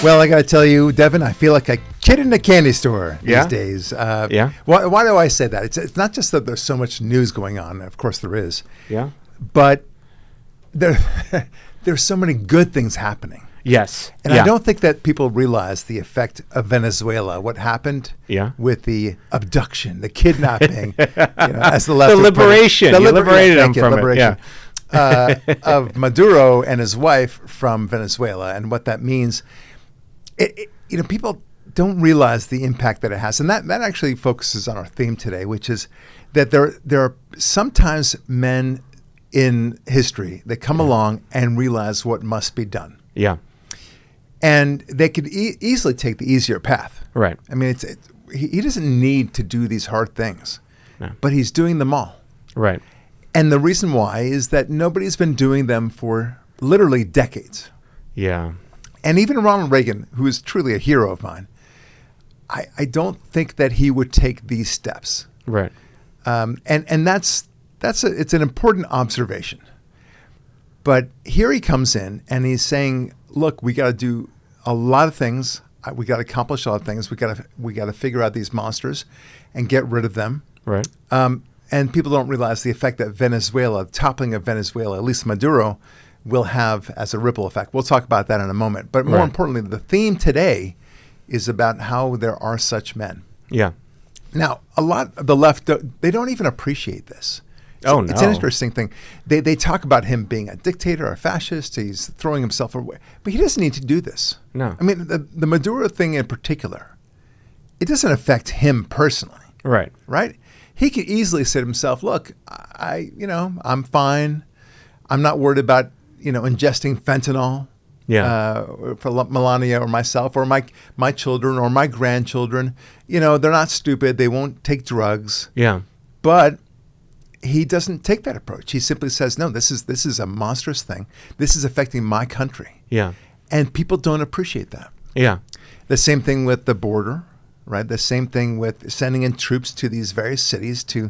Well, I got to tell you, Devin, I feel like a kid in a candy store these days. Yeah. Why do I say that? It's not just that there's so much news going on. Of course there is. Yeah. But there's so many good things happening. Yes. And I don't think that people realize the effect of Venezuela, what happened with the abduction, the kidnapping, as the left. The liberation. You liberated him from it. Yeah. Of Maduro and his wife from Venezuela, and what that means. People don't realize the impact that it has, and that actually focuses on our theme today, which is that there are sometimes men in history that come along and realize what must be done. Yeah. And they could easily take the easier path. Right. I mean, he doesn't need to do these hard things, but he's doing them all. Right. And the reason why is that nobody's been doing them for literally decades. Yeah. And even Ronald Reagan, who is truly a hero of mine, I don't think that he would take these steps. Right. And it's an important observation. But here he comes in and he's saying, look, we got to do a lot of things. We got to accomplish a lot of things. We got to figure out these monsters and get rid of them. Right. And people don't realize the effect that the toppling of Venezuela, at least Maduro, will have as a ripple effect. We'll talk about that in a moment. But more importantly, the theme today is about how there are such men. Yeah. Now, a lot of the left, they don't even appreciate this. It's an interesting thing. They talk about him being a dictator, a fascist. He's throwing himself away. But he doesn't need to do this. No. I mean, the Maduro thing in particular, it doesn't affect him personally. Right. Right? He could easily say to himself, look, I'm fine. I'm not worried about, ingesting fentanyl for Melania or myself or my children or my grandchildren. They're not stupid. They won't take drugs. Yeah. But he doesn't take that approach. He simply says, no, this is a monstrous thing. This is affecting my country. Yeah. And people don't appreciate that. Yeah. The same thing with the border. Right, the same thing with sending in troops to these various cities to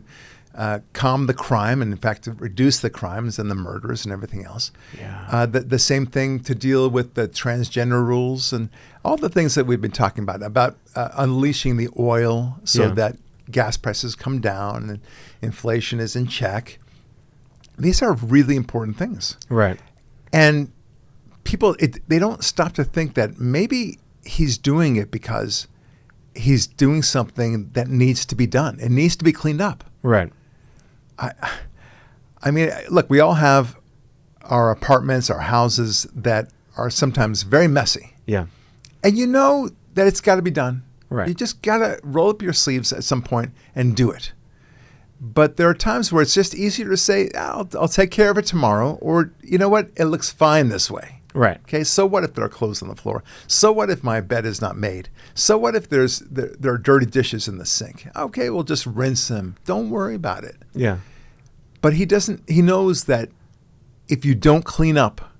calm the crime and, in fact, to reduce the crimes and the murders and everything else. Yeah. The same thing to deal with the transgender rules and all the things that we've been talking about unleashing the oil so that gas prices come down and inflation is in check. These are really important things. Right. And people, they don't stop to think that maybe he's doing it because he's doing something that needs to be done. It needs to be cleaned up. Right. I mean, look, we all have our apartments, our houses that are sometimes very messy. Yeah. And you know that it's got to be done. Right. You just got to roll up your sleeves at some point and do it. But there are times where it's just easier to say, I'll take care of it tomorrow. Or, you know what? It looks fine this way. Right. Okay. So what if there are clothes on the floor? So what if my bed is not made? So what if there are dirty dishes in the sink? Okay, we'll just rinse them. Don't worry about it. Yeah. But he knows that if you don't clean up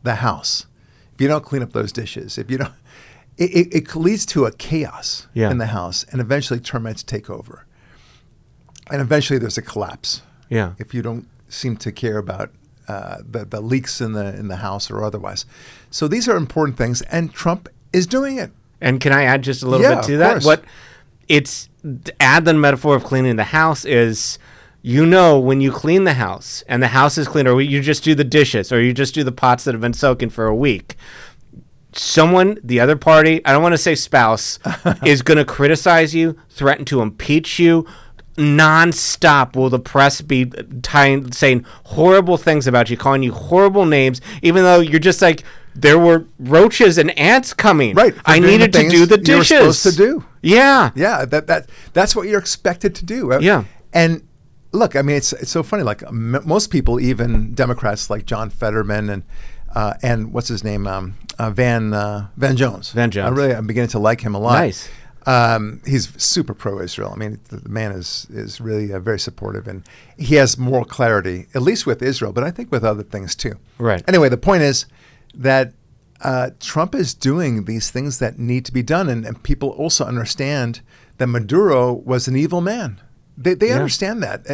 the house, if you don't clean up those dishes, if you don't, it leads to a chaos in the house, and eventually termites take over. And eventually there's a collapse. Yeah. If you don't seem to care about the leaks in the house or otherwise. So these are important things, and Trump is doing it. And can I add just a little bit to that? Course. Add the metaphor of cleaning the house is, when you clean the house and the house is clean, or you just do the dishes, or you just do the pots that have been soaking for a week, someone, the other party, I don't want to say spouse, is going to criticize you, threaten to impeach you. Non-stop will the press be saying horrible things about you, calling you horrible names, even though you're just like, there were roaches and ants coming. Right. I needed to do the dishes. You're supposed to do. Yeah. Yeah. That's what you're expected to do. Yeah. And look, I mean, it's so funny. Like most people, even Democrats like John Fetterman and what's his name, Van Jones. Van Jones. I'm beginning to like him a lot. Nice. He's super pro-Israel. I mean, the man is really very supportive, and he has moral clarity, at least with Israel, but I think with other things too. Right. Anyway, the point is that Trump is doing these things that need to be done, and people also understand that Maduro was an evil man. They understand that.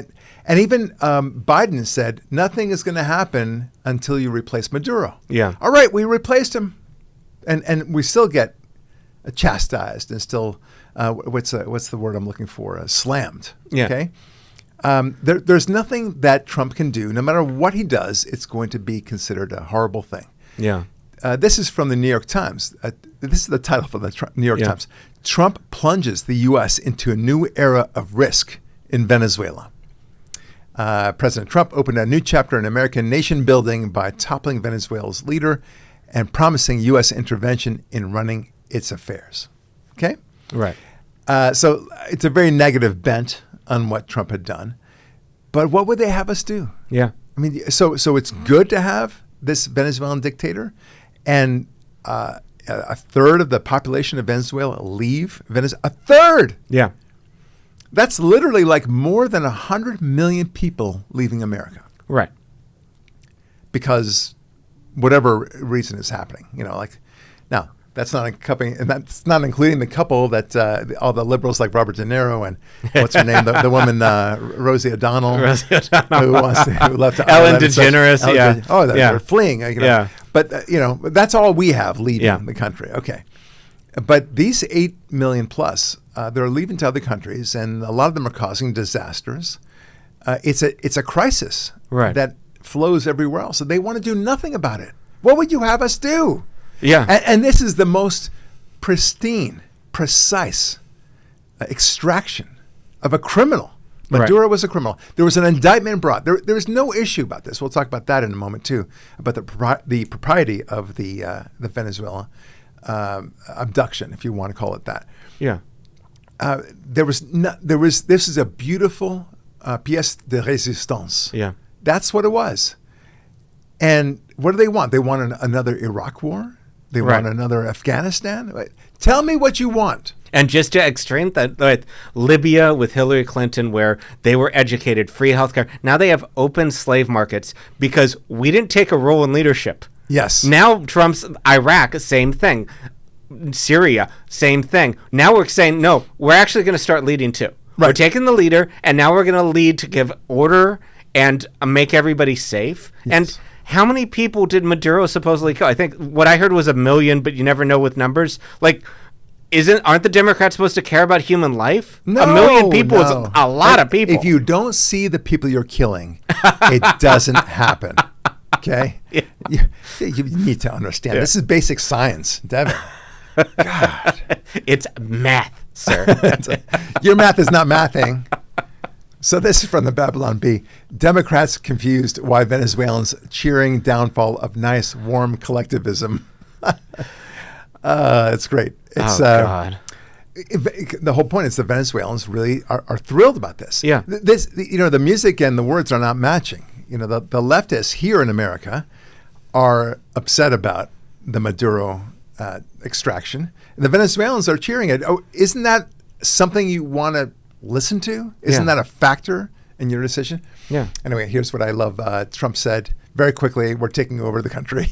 And even Biden said, nothing is going to happen until you replace Maduro. Yeah. All right, we replaced him. And we still get chastised and still, what's the word I'm looking for? Slammed. Yeah. Okay. There's nothing that Trump can do. No matter what he does, it's going to be considered a horrible thing. Yeah. This is from the New York Times. This is the title for the New York Times. Trump plunges the U.S. into a new era of risk in Venezuela. President Trump opened a new chapter in American nation building by toppling Venezuela's leader and promising U.S. intervention in running its affairs. Okay? Right. So it's a very negative bent on what Trump had done. But what would they have us do? Yeah. I mean, so it's good to have this Venezuelan dictator, and a third of the population of Venezuela leave Venezuela. A third! Yeah. That's literally like more than 100 million people leaving America. Right. Because whatever reason is happening. Now, that's not including the couple that all the liberals like Robert De Niro and what's her name, the woman Rosie O'Donnell, who left Ellen DeGeneres, they're fleeing. But that's all we have leaving the country. Okay, but these 8 million plus, they're leaving to other countries, and a lot of them are causing disasters. It's a crisis that flows everywhere else, so they want to do nothing about it. What would you have us do? Yeah. And this is the most pristine, precise extraction of a criminal. Maduro was a criminal. There was an indictment brought. There was no issue about this. We'll talk about that in a moment too, about the propriety of the Venezuela abduction, if you want to call it that. Yeah. This is a beautiful pièce de résistance. Yeah. That's what it was. And what do they want? They want another Iraq war? They want another Afghanistan? Tell me what you want. And just to extreme that, like Libya with Hillary Clinton, where they were educated, free healthcare. Now they have open slave markets because we didn't take a role in leadership. Yes. Now Trump's Iraq, same thing. Syria, same thing. Now we're saying, no, we're actually going to start leading too. We're taking the leader, and now we're going to lead to give order and make everybody safe. Yes. And how many people did Maduro supposedly kill? I think what I heard was 1 million, but you never know with numbers. Like, aren't the Democrats supposed to care about human life? No, 1 million people is a lot of people. If you don't see the people you're killing, it doesn't happen. Okay? Yeah. You need to understand. Yeah. This is basic science, Devin. God. It's math, sir. Your math is not mathing. So this is from the Babylon Bee. Democrats confused why Venezuelans cheering downfall of nice, warm collectivism. It's great. It's, God. The whole point is the Venezuelans really are thrilled about this. Yeah. The music and the words are not matching. The leftists here in America are upset about the Maduro extraction. And the Venezuelans are cheering it. Oh, isn't that something you want to listen to? Isn't that a factor in your decision? Yeah. Anyway, here's what I love. Trump said very quickly, we're taking over the country.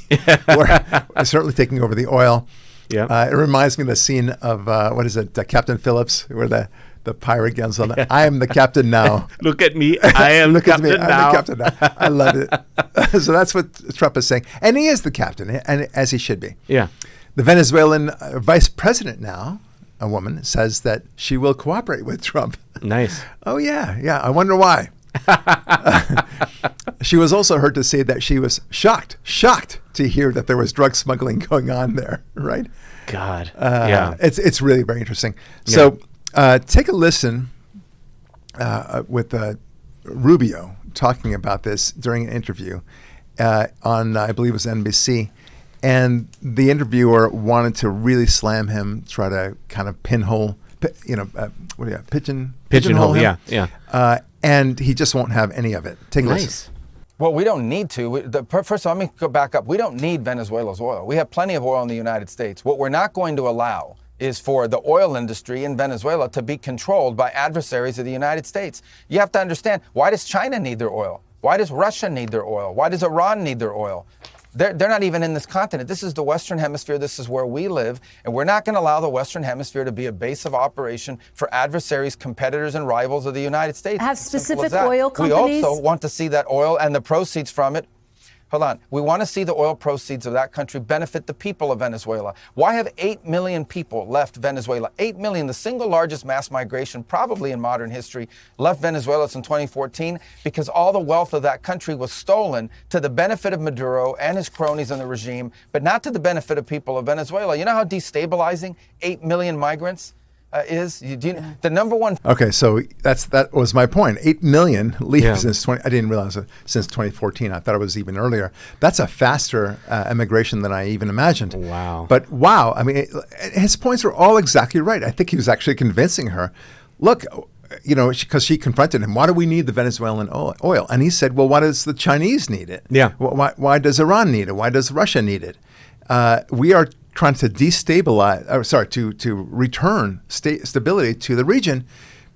We're certainly taking over the oil. Yeah. It reminds me of the scene of, Captain Phillips, where the pirate yells on I am the captain now. Look at me. I am the captain now. I'm the captain now. I love it. So that's what Trump is saying. And he is the captain, and as he should be. Yeah. The Venezuelan vice president now, a woman, says that she will cooperate with Trump. Nice. Oh, yeah. Yeah. I wonder why. She was also heard to say that she was shocked to hear that there was drug smuggling going on there, right? God. It's really very interesting. So take a listen with Rubio talking about this during an interview on, I believe it was NBC. And the interviewer wanted to really slam him, try to kind of pigeonhole him. Yeah. And he just won't have any of it. Take a listen. Well, we don't need to. First of all, let me go back up. We don't need Venezuela's oil. We have plenty of oil in the United States. What we're not going to allow is for the oil industry in Venezuela to be controlled by adversaries of the United States. You have to understand, why does China need their oil? Why does Russia need their oil? Why does Iran need their oil? They're not even in this continent. This is the Western Hemisphere. This is where we live. And we're not going to allow the Western Hemisphere to be a base of operation for adversaries, competitors, and rivals of the United States. Have specific oil companies? We also want to see that oil and the proceeds from it Hold on. We want to see the oil proceeds of that country benefit the people of Venezuela. Why have 8 million people left Venezuela? 8 million, the single largest mass migration probably in modern history, left Venezuela since 2014 because all the wealth of that country was stolen to the benefit of Maduro and his cronies in the regime, but not to the benefit of people of Venezuela. You know how destabilizing 8 million migrants is? The number one. Okay, so that was my point. 8 million leave since I didn't realize it since 2014. I thought it was even earlier. That's a faster immigration than I even imagined. Wow. But wow, I mean, his points were all exactly right. I think he was actually convincing her. Look, because she confronted him. Why do we need the Venezuelan oil? And he said, well, why does the Chinese need it? Yeah. Why does Iran need it? Why does Russia need it? We are trying to to return stability to the region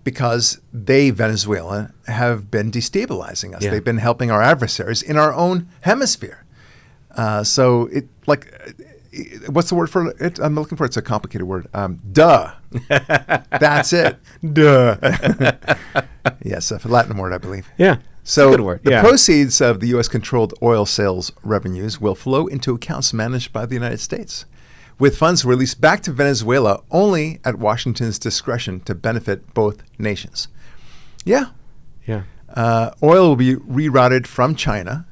because Venezuela, have been destabilizing us. Yeah. They've been helping our adversaries in our own hemisphere. What's the word for it? I'm looking for it's a complicated word. Duh. That's it. Duh. Yes, a Latin word, I believe. Yeah. So good word. the proceeds of the U.S.-controlled oil sales revenues will flow into accounts managed by the United States, with funds released back to Venezuela only at Washington's discretion to benefit both nations. Yeah. Yeah. Oil will be rerouted from China.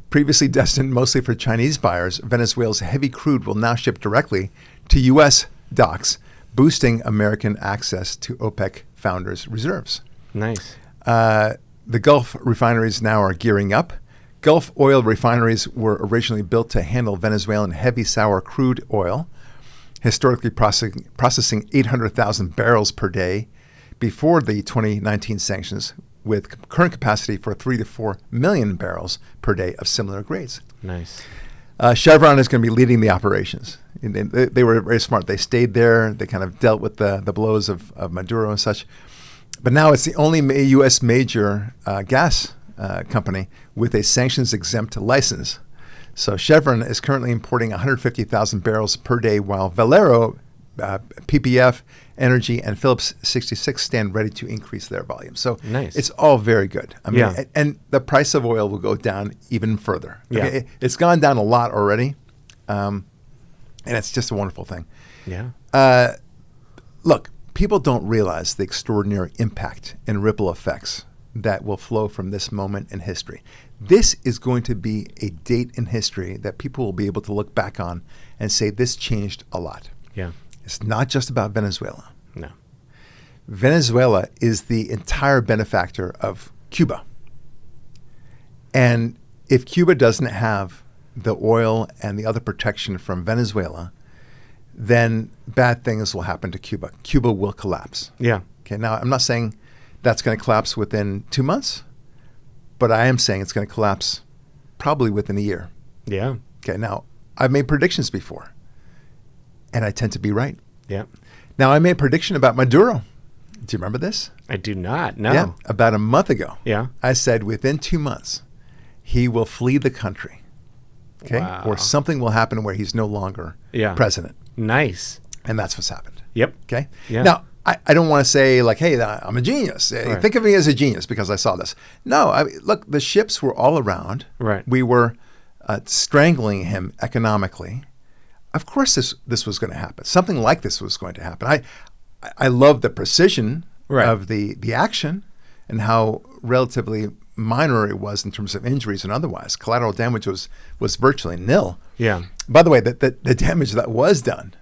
Previously destined mostly for Chinese buyers, Venezuela's heavy crude will now ship directly to U.S. docks, boosting American access to OPEC founders' reserves. Nice. The Gulf refineries now are gearing up. Gulf oil refineries were originally built to handle Venezuelan heavy sour crude oil, historically processing 800,000 barrels per day before the 2019 sanctions, with current capacity for 3 to 4 million barrels per day of similar grades. Nice. Chevron is going to be leading the operations. They were very smart. They stayed there. They kind of dealt with the blows of Maduro and such. But now it's the only U.S. major gas company with a sanctions-exempt license. So Chevron is currently importing 150,000 barrels per day, while Valero, PPF, Energy, and Phillips 66 stand ready to increase their volume. So nice. It's all very good. I mean, Yeah. and the price of oil will go down even further. Yeah. Okay, it's gone down a lot already, and it's just a wonderful thing. Yeah. Look, people don't realize the extraordinary impact and ripple effects that will flow from this moment in history. This is going to be a date in history that people will be able to look back on and say this changed a lot. Yeah. It's not just about Venezuela. No. Venezuela is the entire benefactor of Cuba. And if Cuba doesn't have the oil and the other protection from Venezuela, then bad things will happen to Cuba. Cuba will collapse. Yeah. Okay, now I'm not saying that's going to collapse within 2 months, but I am saying it's going to collapse probably within a year. Yeah. Okay, now I've made predictions before, and I tend to be right. Yeah. Now, I made a prediction about Maduro. Do you remember this? I do not. No. Yeah, about a month ago. Yeah. I said within 2 months, he will flee the country. Okay? Wow. Or something will happen where he's no longer Yeah. president. Nice. And that's what's happened. Yep. Okay? Yeah. Now, I don't want to say like, hey, I'm a genius. Right. Think of me as a genius because I saw this. No, I mean, look, the ships were all around. Right. We were strangling him economically. Of course this was going to happen. Something like this was going to happen. I love the precision Right. of the action and how relatively minor it was in terms of injuries and otherwise. Collateral damage was virtually nil. Yeah. By the way, the damage that was done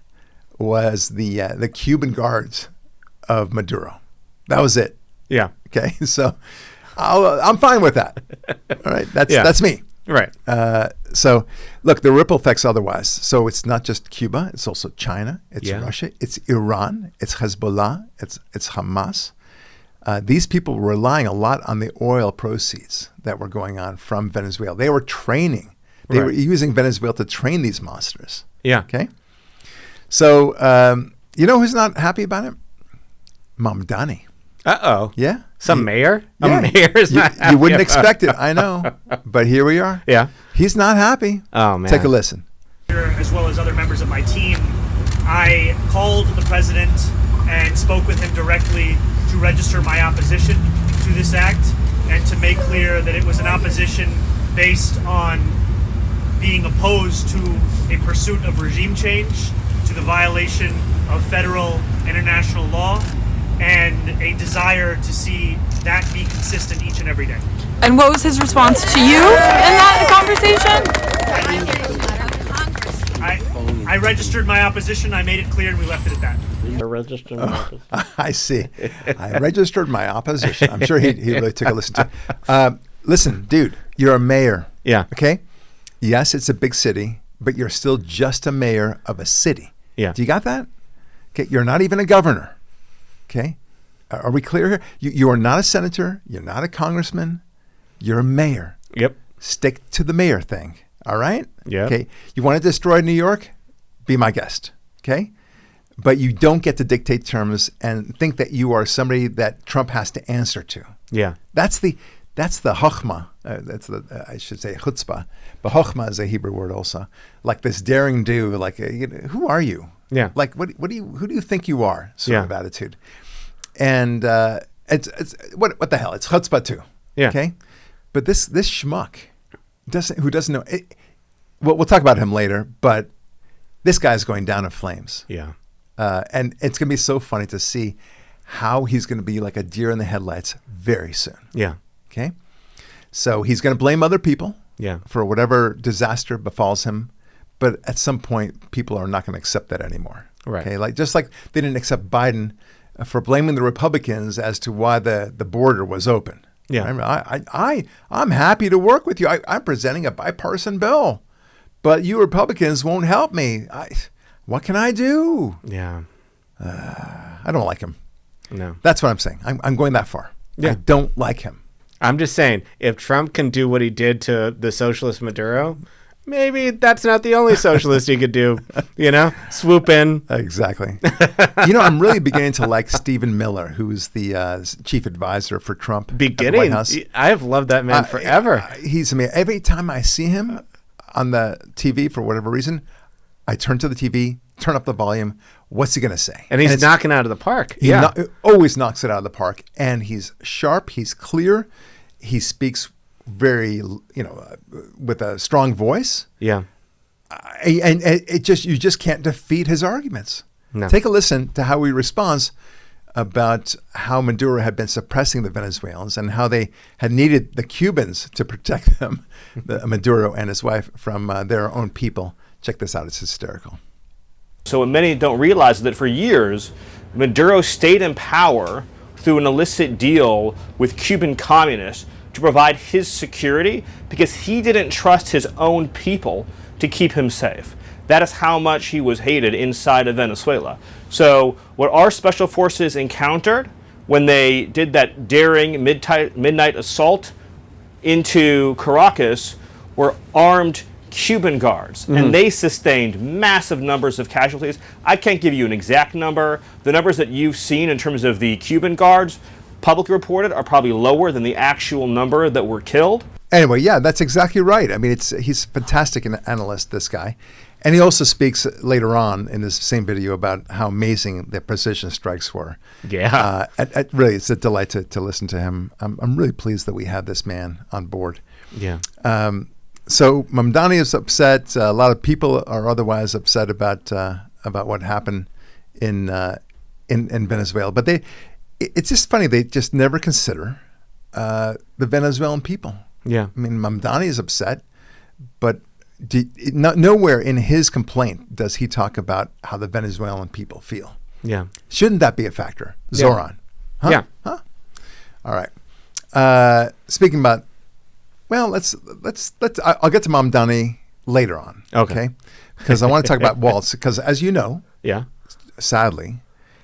was the Cuban guards of Maduro. That was it. Yeah. Okay, so I'm fine with that. All right, Yeah. that's me. Right. So look, the ripple effects otherwise. So it's not just Cuba; it's also China, it's Yeah. Russia, it's Iran, it's Hezbollah, it's Hamas. These people were relying a lot on the oil proceeds that were going on from Venezuela. They were training. They Right. were using Venezuela to train these monsters. Yeah. Okay. So you know who's not happy about it? Mamdani. Uh-oh. Yeah. Some mayor? Yeah. A mayor is not happy You wouldn't about expect it, I know. But here we are. Yeah. He's not happy. Oh, man. Take a listen. As well as other members of my team, I called the president and spoke with him directly to register my opposition to this act and to make clear that it was an opposition based on being opposed to a pursuit of regime change, to the violation of federal international law, and a desire to see that be consistent each and every day. And what was his response to you in that conversation? I registered my opposition, I made it clear, and we left it at that. I see. I registered my opposition. I'm sure he really took a listen to it. Listen, dude, you're a mayor. Yeah. Okay? Yes, it's a big city, but you're still just a mayor of a city. Yeah. Do you got that? Okay, you're not even a governor. Okay? Are we clear here? You are not a senator. You're not a congressman. You're a mayor. Yep. Stick to the mayor thing. All right? Yeah. Okay. You want to destroy New York? Be my guest. Okay? But you don't get to dictate terms and think that you are somebody that Trump has to answer to. Yeah. That's the chokhmah. I should say chutzpah. But chokhmah is a Hebrew word also. Like this daring do. Like, who are you? Yeah. Like, who do you think you are? Sort of attitude. And it's what the hell? It's chutzpah too. Yeah. Okay. But this schmuck who doesn't know. We'll talk about him later. But this guy's going down in flames. Yeah. And it's going to be so funny to see how he's going to be like a deer in the headlights very soon. Yeah. Okay. So he's going to blame other people for whatever disaster befalls him. But at some point, people are not going to accept that anymore. Right. Okay. Just like they didn't accept Biden for blaming the Republicans as to why the border was open. Yeah. I'm happy to work with you. I'm presenting a bipartisan bill, but you Republicans won't help me. What can I do? Yeah. I don't like him. No. That's what I'm saying. I'm going that far. Yeah. I don't like him. I'm just saying, if Trump can do what he did to the socialist Maduro, maybe that's not the only socialist he could do. Swoop in. Exactly. I'm really beginning to like Stephen Miller, who's the chief advisor for Trump at the White House. I have loved that man forever. He's amazing. Every time I see him on the TV, for whatever reason, I turn to the TV, turn up the volume. What's he going to say? And he's knocking out of the park. He always knocks it out of the park. And he's sharp. He's clear. He speaks very, with a strong voice. Yeah. And you just can't defeat his arguments. No. Take a listen to how he responds about how Maduro had been suppressing the Venezuelans and how they had needed the Cubans to protect them, Maduro and his wife, from their own people. Check this out. It's hysterical. So what many don't realize is that for years, Maduro stayed in power through an illicit deal with Cuban communists to provide his security because he didn't trust his own people to keep him safe. That is how much he was hated inside of Venezuela. So what our special forces encountered when they did that daring midnight assault into Caracas were armed Cuban guards, and they sustained massive numbers of casualties. I can't give you an exact number. The numbers that you've seen in terms of the Cuban guards publicly reported are probably lower than the actual number that were killed. Anyway, yeah, that's exactly right. I mean, he's a fantastic analyst, this guy. And he also speaks later on in this same video about how amazing the precision strikes were. Yeah. Really, it's a delight to listen to him. I'm really pleased that we had this man on board. Yeah. So Mamdani is upset. A lot of people are otherwise upset about what happened in Venezuela. But it's just funny. They just never consider the Venezuelan people. Yeah. I mean, Mamdani is upset, but nowhere in his complaint does he talk about how the Venezuelan people feel. Yeah. Shouldn't that be a factor? Zoran. Huh? Yeah. Huh? All right. Speaking about, well, let's. I'll get to Mamdani later on. Okay. Because I want to talk about Walz. Because as you know, Yeah. sadly,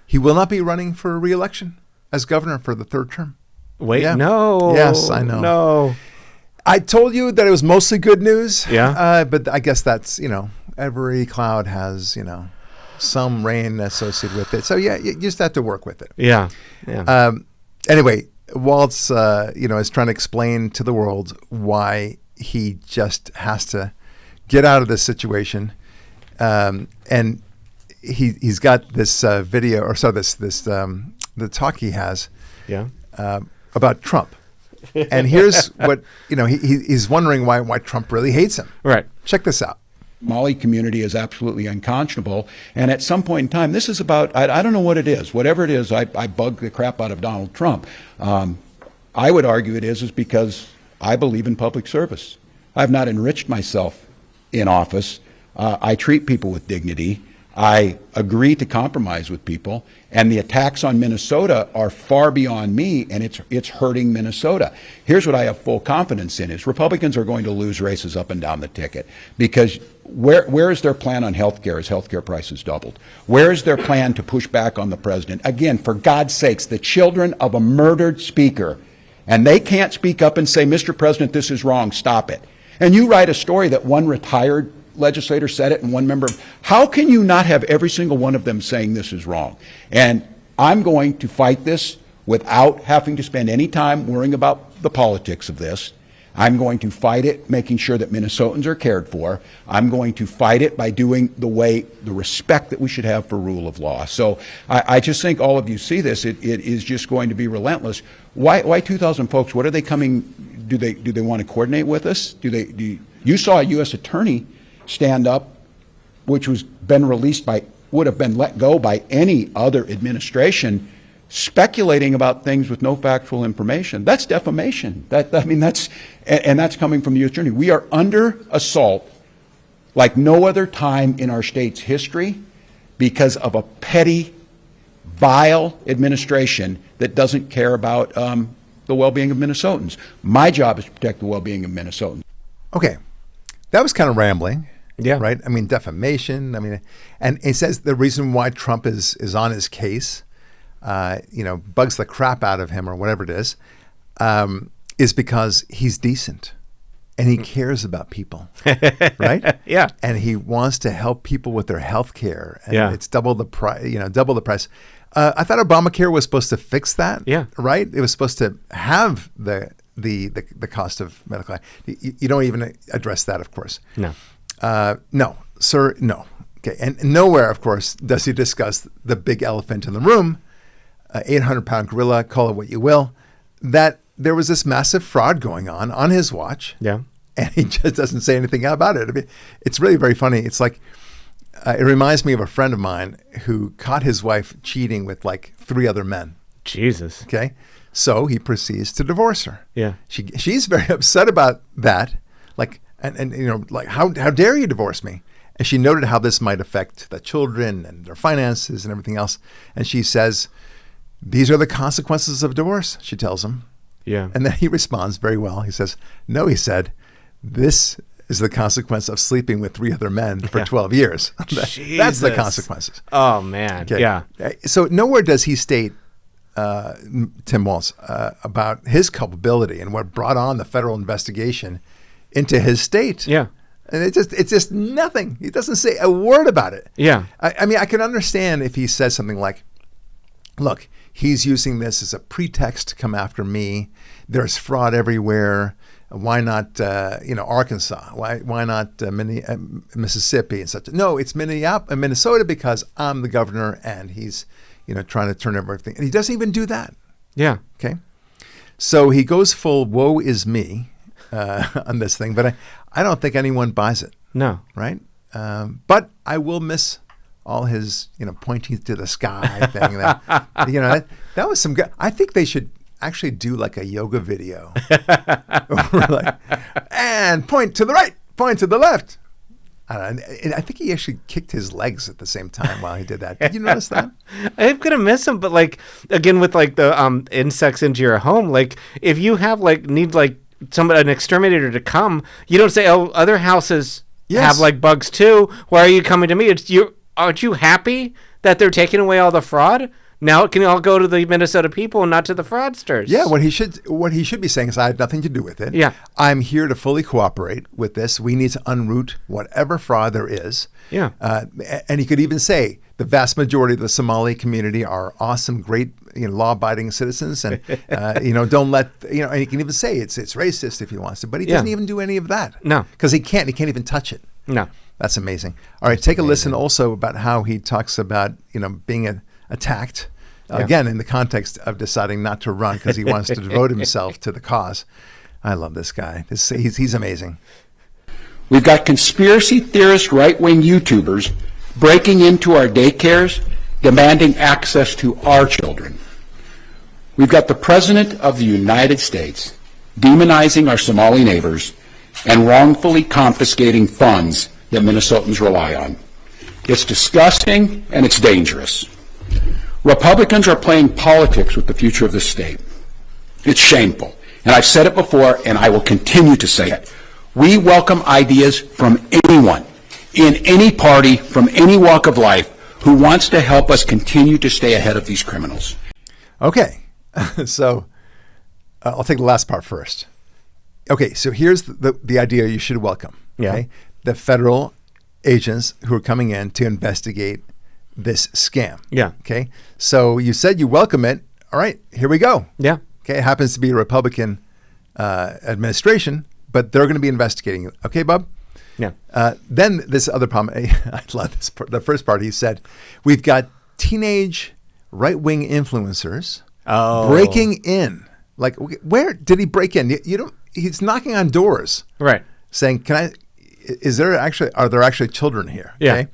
he will not be running for re-election as governor for the third term. Wait, Yeah. no. Yes, I know. No. I told you that it was mostly good news. Yeah. But I guess that's, every cloud has, some rain associated with it. So yeah, you just have to work with it. Yeah. Yeah. Anyway, Walz, is trying to explain to the world why he just has to get out of this situation. And he's got this video, or so the talk he has Yeah. about Trump. And here's what, he's wondering why Trump really hates him. Right. Check this out. Somali community is absolutely unconscionable. And at some point in time, this is about, I don't know what it is. Whatever it is, I bug the crap out of Donald Trump. I would argue it is because I believe in public service. I've not enriched myself in office. I treat people with dignity. I agree to compromise with people, and the attacks on Minnesota are far beyond me, and it's hurting Minnesota. Here's what I have full confidence in is Republicans are going to lose races up and down the ticket, because where is their plan on health care as health care prices doubled? Where is their plan to push back on the president? Again, for God's sakes, the children of a murdered speaker, and they can't speak up and say, Mr. President, this is wrong, stop it. And you write a story that one retired legislator said it and one member. How can you not have every single one of them saying this is wrong? And I'm going to fight this without having to spend any time worrying about the politics of this. I'm going to fight it, making sure that Minnesotans are cared for. I'm going to fight it by doing the respect that we should have for rule of law. So I just think all of you see this. It is just going to be relentless. Why 2,000 folks? What are they coming? Do they want to coordinate with us? You saw a U.S. attorney stand up, which would have been let go by any other administration, speculating about things with no factual information. That's defamation. That's coming from the U.S. attorney. We are under assault like no other time in our state's history because of a petty, vile administration that doesn't care about the well-being of Minnesotans. My job is to protect the well-being of Minnesotans. Okay, that was kind of rambling. Yeah. Right? Defamation. And it says the reason why Trump is on his case, bugs the crap out of him or whatever it is because he's decent and he cares about people. Right? Yeah. And he wants to help people with their health care. And yeah. It's double the price, double the price. I thought Obamacare was supposed to fix that. Yeah. Right? It was supposed to have the cost of medical. You don't even address that, of course. No. No, sir, no. Okay, and nowhere, of course, does he discuss the big elephant in the room, 800-pound gorilla, call it what you will, that there was this massive fraud going on his watch. Yeah. And he just doesn't say anything about it. It's really very funny. It's like, it reminds me of a friend of mine who caught his wife cheating with like 3 other men. Jesus. Okay. So he proceeds to divorce her. Yeah. She's very upset about that. Like, and how dare you divorce me? And she noted how this might affect the children and their finances and everything else. And she says, these are the consequences of divorce, she tells him. Yeah. And then he responds very well. He says, no, he said, this is the consequence of sleeping with 3 other men for 12 years. That's the consequences. Oh, man. Okay. Yeah. So nowhere does he state, Tim Walz, about his culpability and what brought on the federal investigation into his state. Yeah. And it's just nothing. He doesn't say a word about it. Yeah. I can understand if he says something like, look, he's using this as a pretext to come after me. There's fraud everywhere. Why not, Arkansas? Why not Mississippi and such? No, it's Minnesota because I'm the governor and he's, trying to turn everything. And he doesn't even do that. Yeah. Okay. So he goes full woe is me on this thing, but I don't think anyone buys it. No. Right? But I will miss all his, pointing to the sky thing. That was some good. I think they should actually do like a yoga video. And point to the right, point to the left. And I think he actually kicked his legs at the same time while he did that. Did you notice that? I'm gonna miss him, but again with the insects into your home, if you have need an exterminator to come, you don't say, oh, other houses have bugs too. Why are you coming to me? Aren't you happy that they're taking away all the fraud? Now it can all go to the Minnesota people and not to the fraudsters. Yeah, what he should be saying is, I had nothing to do with it. Yeah. I'm here to fully cooperate with this. We need to unroot whatever fraud there is. Yeah. And he could even say the vast majority of the Somali community are awesome, great, law-abiding citizens, and don't let and he can even say it's racist if he wants to, but he doesn't even do any of that. No, because he can't even touch it. No, that's amazing. All right, take a listen also about how he talks about being attacked Again, in the context of deciding not to run because he wants to devote himself to the cause. I love this guy. He's amazing. We've got conspiracy theorist right-wing YouTubers breaking into our daycares, demanding access to our children. We've got the President of the United States demonizing our Somali neighbors and wrongfully confiscating funds that Minnesotans rely on. It's disgusting and it's dangerous. Republicans are playing politics with the future of this state. It's shameful. And I've said it before, and I will continue to say it. We welcome ideas from anyone, in any party, from any walk of life, who wants to help us continue to stay ahead of these criminals. Okay, so I'll take the last part first. Okay, so here's the idea you should welcome. Okay? The federal agents who are coming in to investigate this scam. Yeah. Okay, so you said you welcome it. All right, here we go. Yeah. Okay, it happens to be a Republican administration, but they're going to be investigating it. Okay, Bob? Yeah. Then this other problem, I love this part. The first part, he said, we've got teenage right-wing influencers breaking in. Like, where did he break in? You don't. He's knocking on doors, Right. saying, "Can I? Are there actually children here?" Yeah. Okay?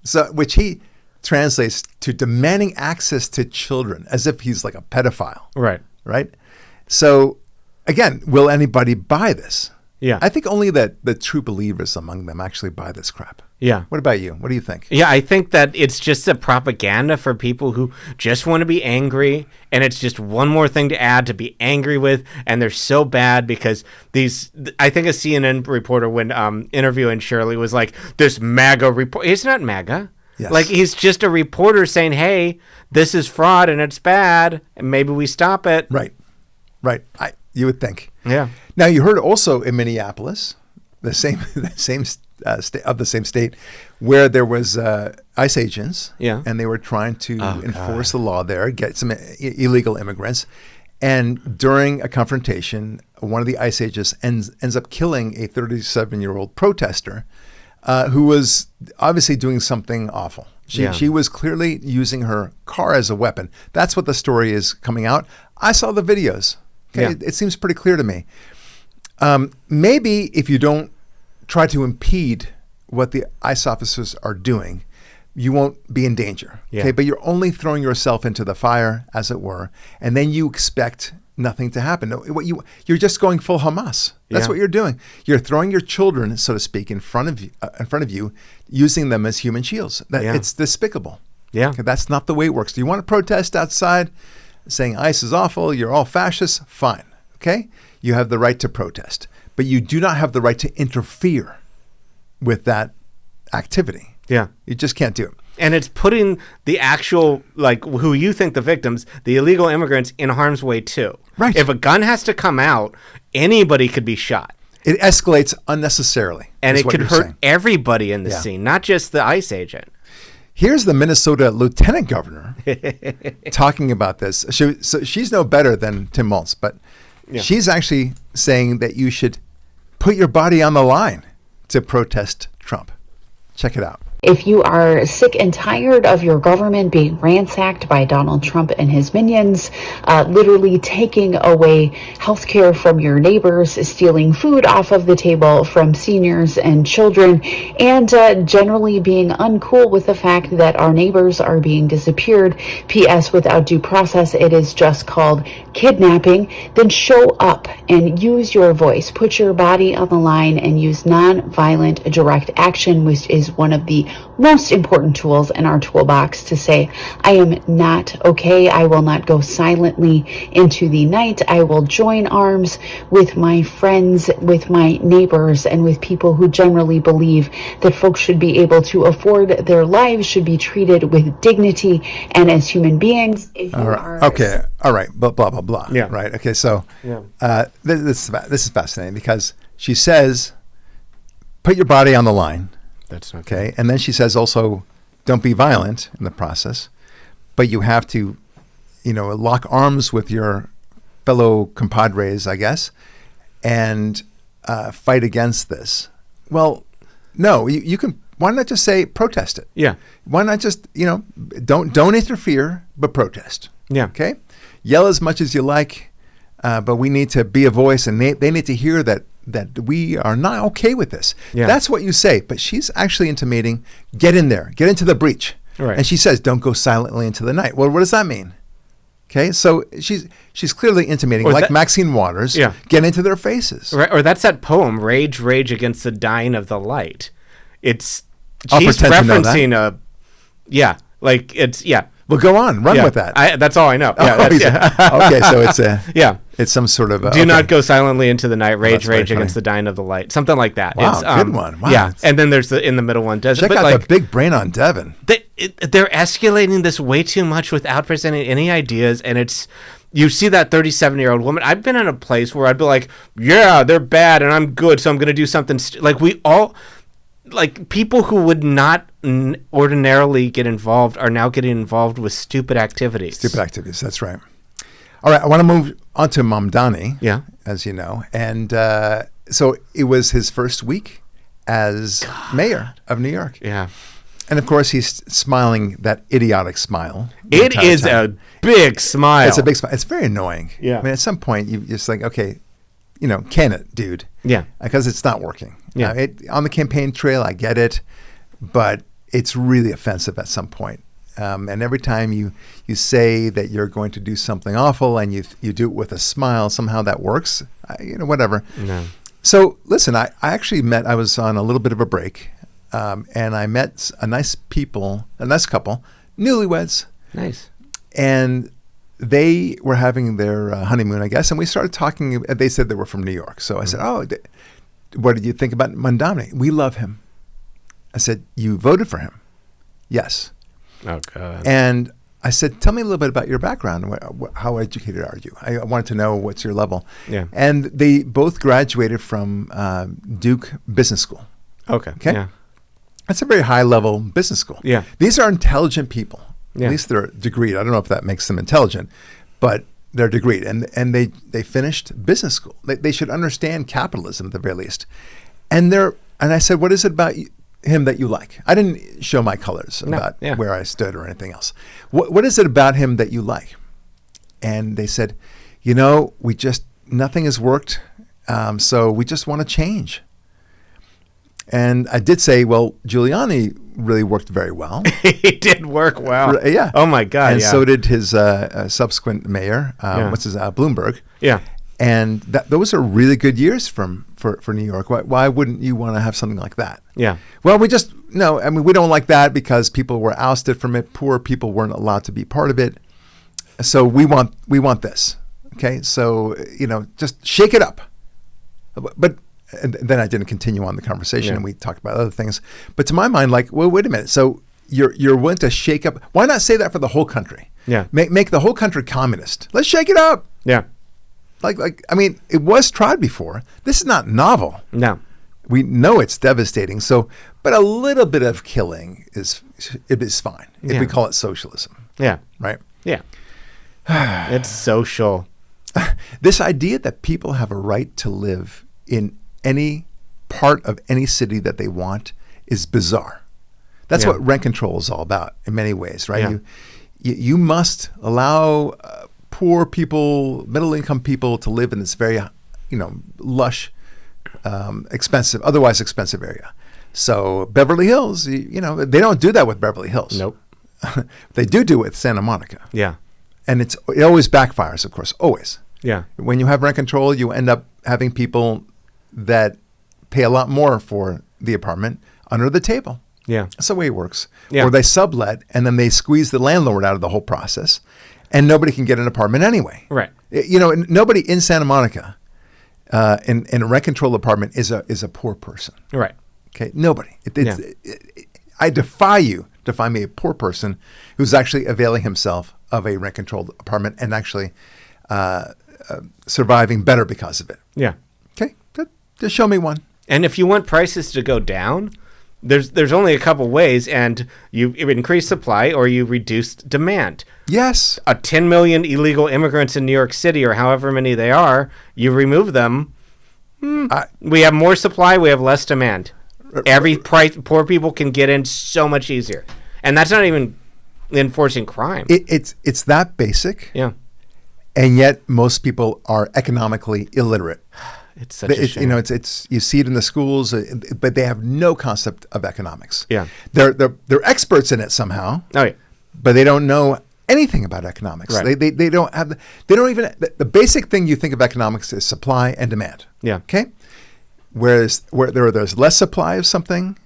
So, which he translates to demanding access to children, as if he's like a pedophile. Right. Right. So, again, will anybody buy this? Yeah. I think only the true believers among them actually buy this crap. Yeah. What about you? What do you think? Yeah, I think that it's just a propaganda for people who just want to be angry, and it's just one more thing to add to be angry with, and they're so bad because I think a CNN reporter when interviewing Shirley was like, this MAGA report. He's not MAGA. Yes. Like, he's just a reporter saying, hey, this is fraud and it's bad, and maybe we stop it. Right. You would think. Yeah. Now, you heard also in Minneapolis, the same state, where there was ICE agents, and they were trying to enforce the law there, get some illegal immigrants, and during a confrontation, one of the ICE agents ends up killing a 37-year-old protester who was obviously doing something awful. She was clearly using her car as a weapon. That's what the story is coming out. I saw the videos. Okay, it seems pretty clear to me. Maybe if you don't try to impede what the ICE officers are doing, you won't be in danger. Yeah. Okay, but you're only throwing yourself into the fire, as it were, and then you expect nothing to happen. You're just going full Hamas. That's what you're doing. You're throwing your children, so to speak, in front of you, using them as human shields. It's despicable. Yeah, okay, that's not the way it works. Do you want to protest outside, saying ICE is awful, you're all fascists? Fine. Okay, you have the right to protest, but you do not have the right to interfere with that activity. Yeah, you just can't do it. And it's putting the actual, like, who you think the victims, the illegal immigrants, in harm's way too. Right. If a gun has to come out, anybody could be shot. It escalates unnecessarily. And it could hurt everybody in the scene, not just the ICE agent. Here's the Minnesota lieutenant governor talking about this. So she's no better than Tim Walz, but she's actually saying that you should put your body on the line to protest Trump. Check it out. If you are sick and tired of your government being ransacked by Donald Trump and his minions, literally taking away health care from your neighbors, stealing food off of the table from seniors and children, and generally being uncool with the fact that our neighbors are being disappeared, P.S. without due process, it is just called kidnapping, then show up and use your voice, put your body on the line, and use non-violent direct action, which is one of the most important tools in our toolbox to say, I am not okay. I will not go silently into the night. I will join arms with my friends, with my neighbors, and with people who generally believe that folks should be able to afford their lives, should be treated with dignity and as human beings. All right. Blah, blah, blah, blah. Yeah. Right. Okay. So this is fascinating because she says, put your body on the line. That's okay. And then she says also, don't be violent in the process, but you have to, lock arms with your fellow compadres, I guess, and fight against this. Well, no, you can why not just say protest it? Yeah. Why not just, don't interfere, but protest. Yeah. Okay? Yell as much as you like, but we need to be a voice, and they need to hear that we are not okay with this. Yeah. That's what you say. But she's actually intimating, get in there, get into the breach. Right. And she says, don't go silently into the night. Well, what does that mean? Okay, so she's clearly intimating, Or like that- Maxine Waters, Yeah. get into their faces. Right, or that's that poem, Rage, Rage Against the Dying of the Light. She's pretend to know that. referencing Well, go on, run with that. That's all I know. Yeah, Oh, okay, so yeah. it's some sort of Do not go silently into the night. Rage, that's very Rage Against funny. the Dying of the Light. Something like that. Wow, It's, good one. Wow, yeah, that's- and then there's in the middle one. Check out the big brain on Devin. They're escalating this way too much without presenting any ideas, and you see that 37-year-old woman. I've been in a place where I'd be like, yeah, they're bad, and I'm good, so I'm going to do something. People who would not ordinarily get involved are now getting involved with stupid activities. Stupid activities, that's right. All right, I want to move on to Mamdani, Yeah. as you know. And so it was his first week as mayor of New York. Yeah. And of course, he's smiling that idiotic smile. the It entire is time. a big smile. It's a big smile. It's very annoying. Yeah. I mean, at some point, you just like, okay, can it, dude? Yeah. Because it's not working. Yeah. On the campaign trail, I get it, but it's really offensive at some point. And every time you say that you're going to do something awful and you do it with a smile, somehow that works. Whatever. No. So listen, I actually I was on a little bit of a break, and I met a nice couple, newlyweds, Nice. and they were having their honeymoon, I guess, and we started talking. They said they were from New York, so I said, "Oh, what did you think about Mamdani? We love him." I said, "You voted for him?" "Yes." Oh, God. And I said, "Tell me a little bit about your background. How educated are you? I wanted to know what's your level." Yeah. And they both graduated from Duke Business School. Okay. Okay. Yeah. That's a very high-level business school. Yeah. These are intelligent people. Yeah. At least they're degreed. I don't know if that makes them intelligent, but they're degreed. And they finished business school. They should understand capitalism at the very least. And I said, "What is it about him that you like?" I didn't show my colors about where I stood or anything else. What is it about him that you like? And they said, nothing has worked, so we just want to change. And I did say, well, Giuliani really worked very well. He did work well. Yeah. Oh, my God. And yeah. so did his subsequent mayor, Bloomberg. Yeah. And those are really good years for New York. Why wouldn't you want to have something like that? Yeah. Well, we don't like that because people were ousted from it. Poor people weren't allowed to be part of it. So we want this. Okay. So, just shake it up. But and then I didn't continue on the conversation, and we talked about other things. But to my mind, well, wait a minute. So you're willing to shake up? Why not say that for the whole country? Yeah. Make the whole country communist. Let's shake it up. Yeah. It was tried before. This is not novel. No. We know it's devastating. So, but a little bit of killing is fine if we call it socialism. Yeah. Right. Yeah. It's social. This idea that people have a right to live in any part of any city that they want is bizarre. That's what rent control is all about in many ways, right? Yeah. You must allow poor people, middle-income people to live in this very, lush, otherwise expensive area. So Beverly Hills, they don't do that with Beverly Hills. Nope. They do it with Santa Monica. Yeah. And it always backfires, of course, always. Yeah. When you have rent control, you end up having people that pay a lot more for the apartment under the table. Yeah. That's the way it works. Yeah. Or they sublet, and then they squeeze the landlord out of the whole process, and nobody can get an apartment anyway. Right. Nobody in Santa Monica in a rent control apartment is a poor person. Right. Okay, nobody. I defy you to find me a poor person who's actually availing himself of a rent controlled apartment and actually surviving better because of it. Yeah. Okay, good. Just show me one. And if you want prices to go down, there's only a couple ways, and you increase supply or you reduce demand. Yes. 10 million illegal immigrants in New York City, or however many they are, you remove them. We have more supply, we have less demand. Poor people can get in so much easier, and that's not even enforcing crime. It's that basic. Yeah. And yet most people are economically illiterate. It's such a shame. You know, it's you see it in the schools, but they have no concept of economics. Yeah. They're experts in it somehow. Oh yeah. But they don't know anything about economics. Right. They don't have they don't even the basic thing you think of economics is supply and demand. Yeah. Okay? Whereas where there's less supply of something,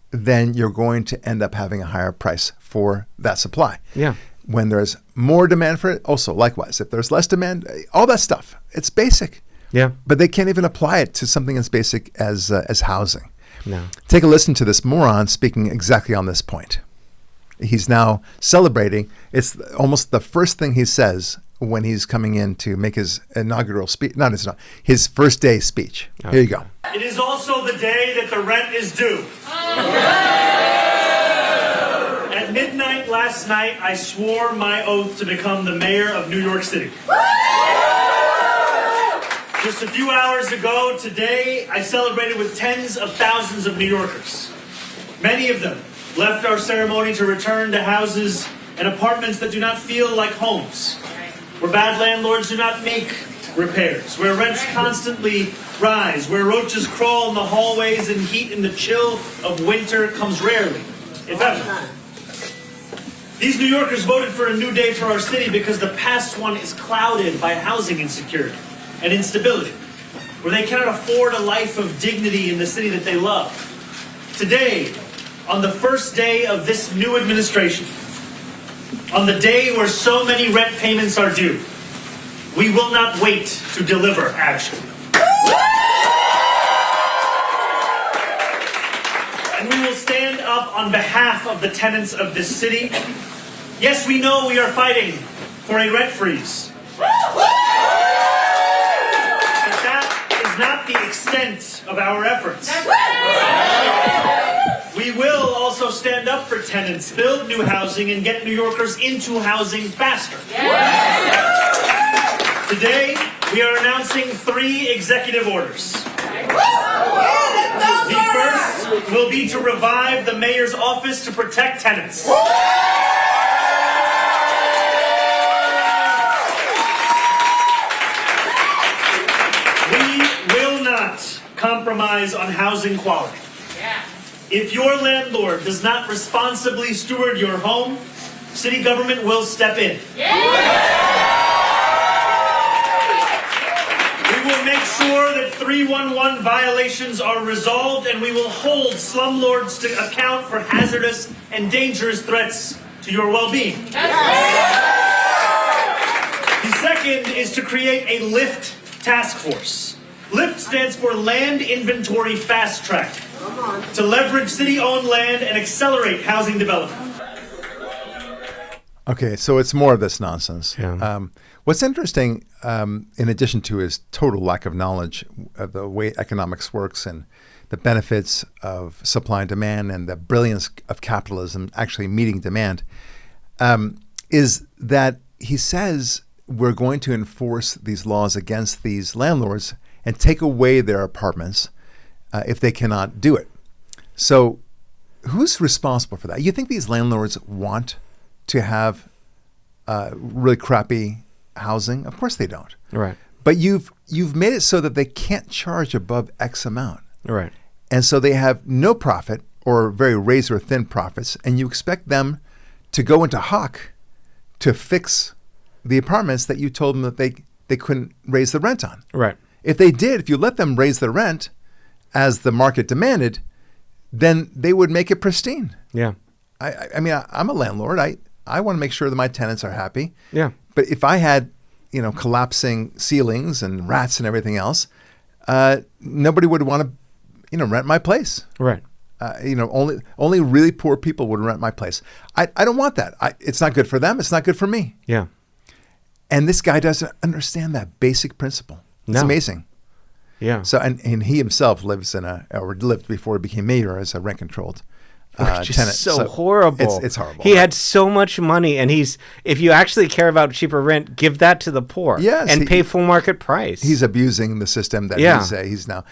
then you're going to end up having a higher price for that supply. Yeah. When there's more demand for it, also likewise. If there's less demand, all that stuff, it's basic. Yeah. But they can't even apply it to something as basic as housing. No. Take a listen to this moron speaking exactly on this point. He's now celebrating. It's almost the first thing he says when he's coming in to make his inaugural speech. His first day speech. Here you go. It is also the day that the rent is due. At midnight last night, I swore my oath to become the mayor of New York City. Just a few hours ago today, I celebrated with tens of thousands of New Yorkers. Many of them left our ceremony to return to houses and apartments that do not feel like homes, where bad landlords do not make repairs, where rents constantly rise, where roaches crawl in the hallways and heat in the chill of winter comes rarely, if ever. These New Yorkers voted for a new day for our city because the past one is clouded by housing insecurity and instability, where they cannot afford a life of dignity in the city that they love. Today, on the first day of this new administration, on the day where so many rent payments are due, we will not wait to deliver action. And we will stand up on behalf of the tenants of this city. Yes, we know we are fighting for a rent freeze. But that is not the extent of our efforts. We will also stand up for tenants, build new housing, and get New Yorkers into housing faster. Today, we are announcing 3 executive orders. The first will be to revive the mayor's office to protect tenants. We will not compromise on housing quality. If your landlord does not responsibly steward your home, city government will step in. We will make sure that 311 violations are resolved, and we will hold slumlords to account for hazardous and dangerous threats to your well-being. The second is to create a LIFT task force. LIFT stands for Land Inventory Fast Track, to leverage city-owned land and accelerate housing development. Okay, so it's more of this nonsense. Yeah. What's interesting, in addition to his total lack of knowledge of the way economics works and the benefits of supply and demand and the brilliance of capitalism actually meeting demand, is that he says we're going to enforce these laws against these landlords and take away their apartments if they cannot do it. So who's responsible for that? You think these landlords want to have really crappy housing? Of course they don't. Right. But you've made it so that they can't charge above X amount. Right. And so they have no profit or very razor thin profits, and you expect them to go into hock to fix the apartments that you told them that they couldn't raise the rent on. Right. If they did, if you let them raise the rent as the market demanded, then they would make it pristine. Yeah. I mean, I'm a landlord. I want to make sure that my tenants are happy. Yeah. But if I had, collapsing ceilings and rats and everything else, nobody would want to, rent my place. Right. Only really poor people would rent my place. I don't want that. It's not good for them. It's not good for me. Yeah. And this guy doesn't understand that basic principle. It's amazing. Yeah. So and he himself lived before he became mayor as a rent controlled Which is tenant. so horrible. It's horrible. He had so much money, and if you actually care about cheaper rent, give that to the poor. Yes, and pay full market price. He's abusing the system that he's now.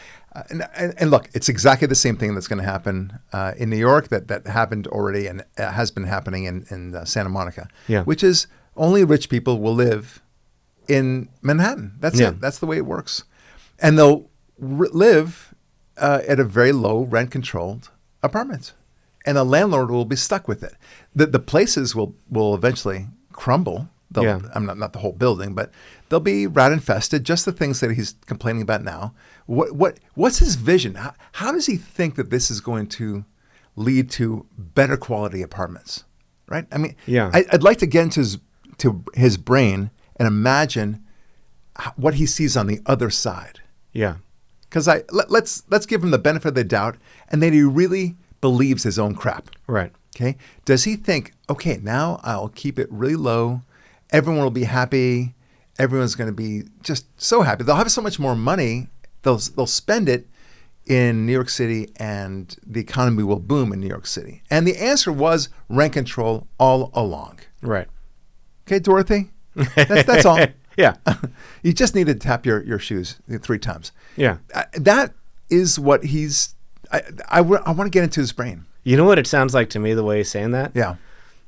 And look, it's exactly the same thing that's going to happen in New York that happened already and has been happening in Santa Monica, which is only rich people will live in Manhattan. That's it. That's the way it works. And they'll live at a very low rent-controlled apartment. And the landlord will be stuck with it. The places will eventually crumble. I'm not the whole building, but they'll be rat infested. Just the things that he's complaining about now. What's his vision? How does he think that this is going to lead to better quality apartments? Right? I mean, I'd like to get into his brain and imagine what he sees on the other side. Yeah. Because let's give him the benefit of the doubt, and that he really believes his own crap. Right. Okay. Does he think, okay, now I'll keep it really low. Everyone will be happy. Everyone's going to be just so happy. They'll have so much more money. They'll spend it in New York City, and the economy will boom in New York City. And the answer was rent control all along. Right. Okay, Dorothy? That's all. Yeah. You just need to tap your shoes 3 times. Yeah. That is what he's... I want to get into his brain. You know what it sounds like to me, the way he's saying that? Yeah.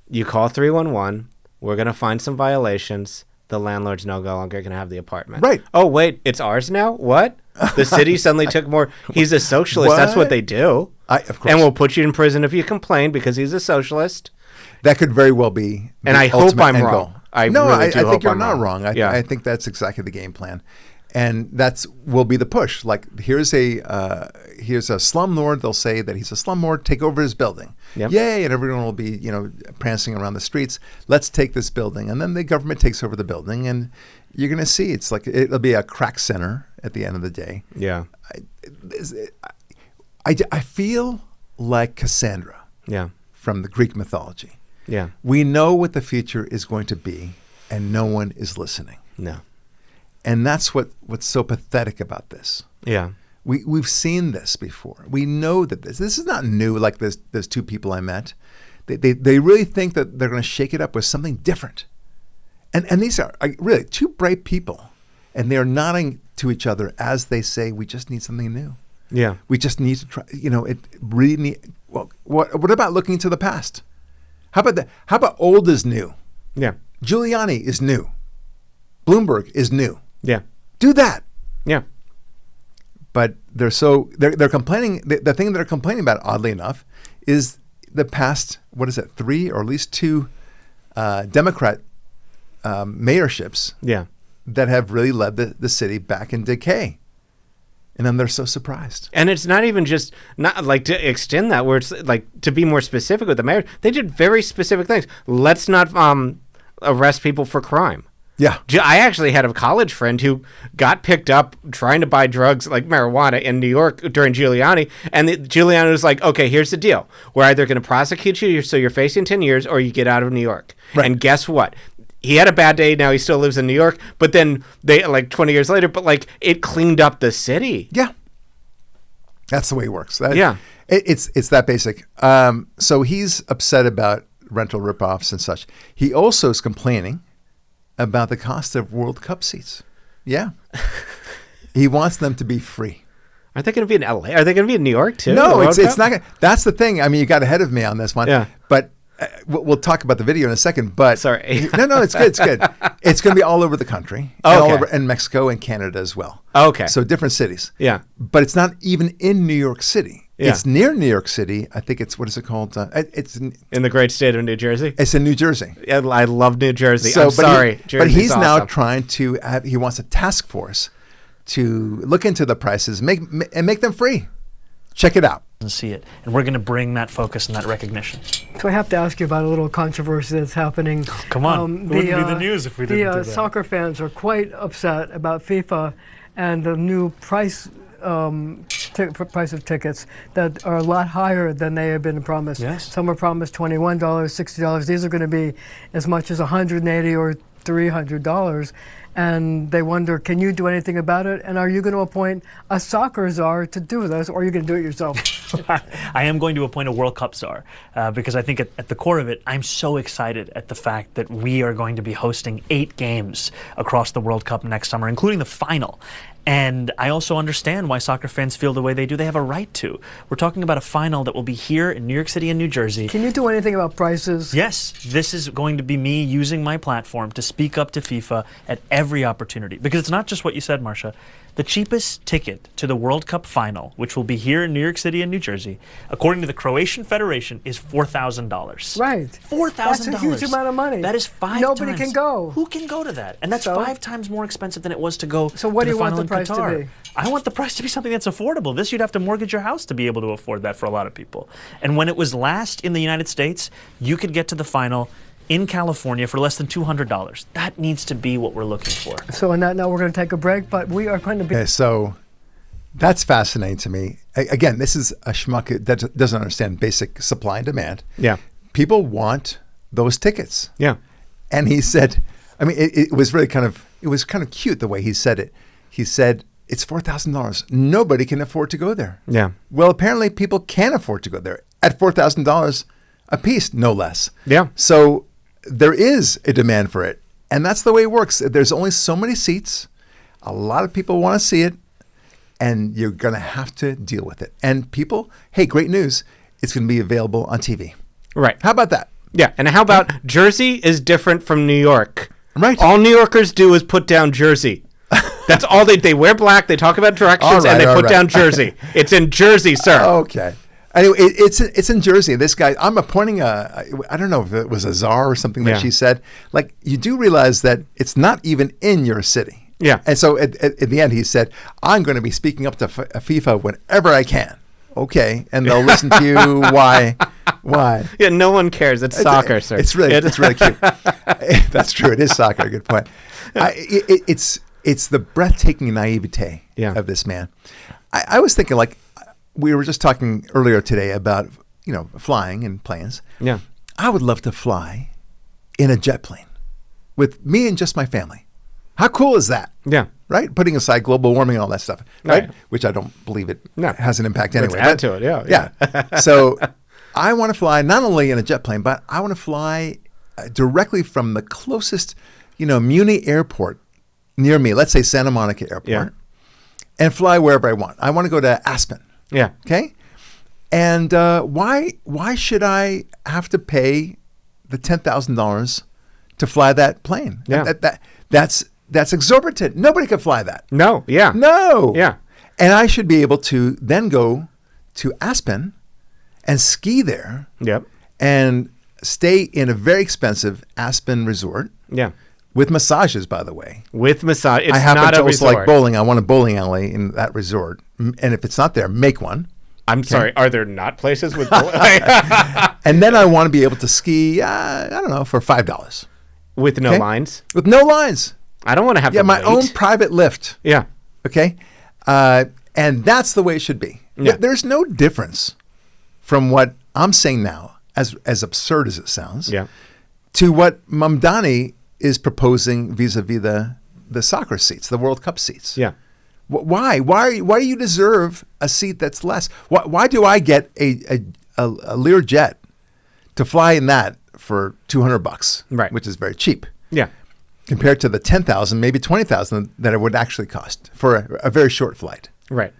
You call 311. We're going to find some violations. The landlord's no longer going to have the apartment. Right. Oh, wait, it's ours now? What? The city suddenly took more. He's a socialist. What? That's what they do. Of course. And we'll put you in prison if you complain because he's a socialist. That could very well be. And I hope I'm wrong. I think you're not wrong. I think that's exactly the game plan. And will be the push. Like, here's a slumlord. They'll say that he's a slumlord. Take over his building. Yep. Yay! And everyone will be, prancing around the streets. Let's take this building, and then the government takes over the building, and you're going to see it's like it'll be a crack center at the end of the day. Yeah. I feel like Cassandra. Yeah. From the Greek mythology. Yeah. We know what the future is going to be, and no one is listening. No. And that's what's so pathetic about this. Yeah. We've seen this before. We know that this is not new. Like there's 2 people I met. They really think that they're going to shake it up with something different. And these are really 2 bright people. And they're nodding to each other as they say, we just need something new. Yeah. We just need to try, it really need, well, what about looking to the past? How about old is new? Yeah. Giuliani is new. Bloomberg is new. Yeah. Do that. Yeah. But they're complaining. The thing they're complaining about, oddly enough, is the past, 3 or at least 2 Democrat mayorships that have really led the city back in decay. And then they're so surprised. And it's not even just not like to extend that where it's like to be more specific with the mayor. They did very specific things. Let's not arrest people for crime. Yeah. I actually had a college friend who got picked up trying to buy drugs like marijuana in New York during Giuliani. And Giuliani was like, okay, here's the deal. We're either going to prosecute you so you're facing 10 years or you get out of New York. Right. And guess what? He had a bad day. Now he still lives in New York. But then 20 years later, it cleaned up the city. Yeah. That's the way it works. Yeah. It's that basic. So he's upset about rental ripoffs and such. He also is complaining about the cost of World Cup seats. Yeah. He wants them to be free. Are they going to be in LA? Are they going to be in New York too? No, it's not gonna, that's the thing. I mean, you got ahead of me on this one. Yeah. But we'll talk about the video in a second. But sorry. No, it's good. It's good. It's going to be all over the country. Oh, and okay. all over in Mexico and Canada as well. Okay. So different cities. Yeah. But it's not even in New York City. Yeah. It's near New York City. I think it's, what is it called? It's in the great state of New Jersey. It's in New Jersey. Yeah, I love New Jersey. So, I'm sorry. But he's awesome. now trying to he wants a task force to look into the prices and make them free. Check it out. And see it, and we're going to bring that focus and that recognition. So I have to ask you about a little controversy that's happening. Come on, it wouldn't be the news if we didn't do that. Soccer fans are quite upset about FIFA and the new price of tickets that are a lot higher than they have been promised. Yes. Some were promised $21, $60. These are going to be as much as $180 or $300. And they wonder, can you do anything about it? And are you going to appoint a soccer czar to do this, or are you going to do it yourself? I am going to appoint a World Cup czar because I think at the core of it, I'm so excited at the fact that we are going to be hosting 8 games across the World Cup next summer, including the final. And I also understand why soccer fans feel the way they do. They have a right to. We're talking about a final that will be here in New York City and New Jersey. Can you do anything about prices? Yes, this is going to be me using my platform to speak up to FIFA at every opportunity. Because it's not just what you said, Marcia. The cheapest ticket to the World Cup final, which will be here in New York City and New Jersey, according to the Croatian Federation, is $4,000. Right. $4,000. That's a huge amount of money. That is five Nobody times. can go. Who can go to that? And that's So? 5 times more expensive than it was to go So what to do the you want final the in price to Qatar. be? I want the price to be something that's affordable. This, you'd have to mortgage your house to be able to afford that for a lot of people. And when it was last in the United States, you could get to the final in California for less than $200. That needs to be what we're looking for. So on that note, we're going to take a break, but we are going to be... Okay, so that's fascinating to me. Again, this is a schmuck that doesn't understand basic supply and demand. Yeah. People want those tickets. Yeah. And he said, I mean, it was really kind of cute the way he said it. He said, it's $4,000. Nobody can afford to go there. Yeah. Well, apparently people can afford to go there at $4,000 a piece, no less. Yeah. So there is a demand for it. And that's the way it works. There's only so many seats. A lot of people want to see it. And you're going to have to deal with it. And people, hey, great news. It's going to be available on TV. Right. How about that? Yeah. And how about Jersey is different from New York? Right. All New Yorkers do is put down Jersey. That's all they wear black. They talk about directions and they put down Jersey. It's in Jersey, sir. Okay. Anyway, it's in Jersey. This guy, I'm appointing I don't know if it was a czar or something that she said. Like, you do realize that it's not even in your city. Yeah. And so at the end, he said, I'm going to be speaking up to FIFA whenever I can. Okay. And they'll listen to you. Why? Yeah, no one cares. It's soccer, sir. It's really cute. That's true. It is soccer. Good point. It's the breathtaking naivete of this man. I was thinking, like, we were just talking earlier today about, flying in planes. Yeah. I would love to fly in a jet plane with me and just my family. How cool is that? Yeah. Right? Putting aside global warming and all that stuff, right? Which I don't believe it has an impact anyway. Let's add to it, yeah. So I want to fly not only in a jet plane, but I want to fly directly from the closest, Muni airport near me, let's say Santa Monica Airport, and fly wherever I want. I want to go to Aspen. Yeah. Okay? And why should I have to pay the $10,000 to fly that plane? Yeah. That's exorbitant. Nobody can fly that. No. Yeah. No. Yeah. And I should be able to then go to Aspen and ski there. Yep. And stay in a very expensive Aspen resort. Yeah. With massages, by the way. With massage. It's I happen not to a also resort. like bowling. I want a bowling alley in that resort. And if it's not there, make one. I'm sorry. Are there not places with bowling? And then I want to be able to ski, I don't know, for $5. With no lines? With no lines. I don't want to have to my wait. own private lift. Yeah. Okay? And that's the way it should be. Yeah. There's no difference from what I'm saying now, as absurd as it sounds, to what Mamdani is proposing vis-a-vis the soccer seats, the World Cup seats. Yeah. Why? Why do you deserve a seat that's less? Why do I get a Lear jet to fly in that for $200? Right. Which is very cheap. Yeah. Compared to the $10,000, maybe $20,000 that it would actually cost for a very short flight. Right.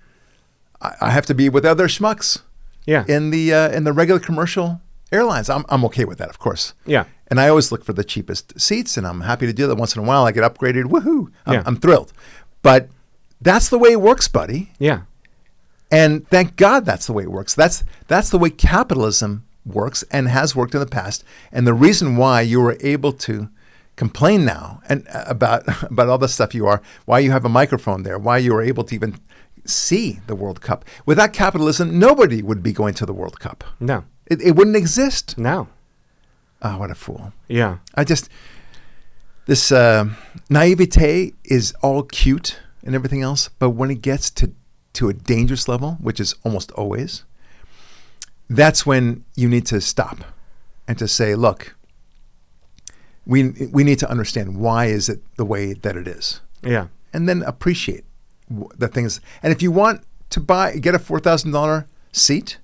I have to be with other schmucks. Yeah. In the regular commercial airlines, I'm okay with that, of course. Yeah. And I always look for the cheapest seats, and I'm happy to do that once in a while. I get upgraded. Woohoo! I'm thrilled. But that's the way it works, buddy. Yeah. And thank God that's the way it works. That's the way capitalism works and has worked in the past. And the reason why you were able to complain now and about all the stuff why you have a microphone there, why you were able to even see the World Cup. Without capitalism, nobody would be going to the World Cup. No. It wouldn't exist. No. Oh, what a fool. Yeah. This naivete is all cute and everything else, but when it gets to a dangerous level, which is almost always, that's when you need to stop and to say, look, we need to understand why is it the way that it is. Yeah. And then appreciate the things. And if you want to get a $4,000 seat,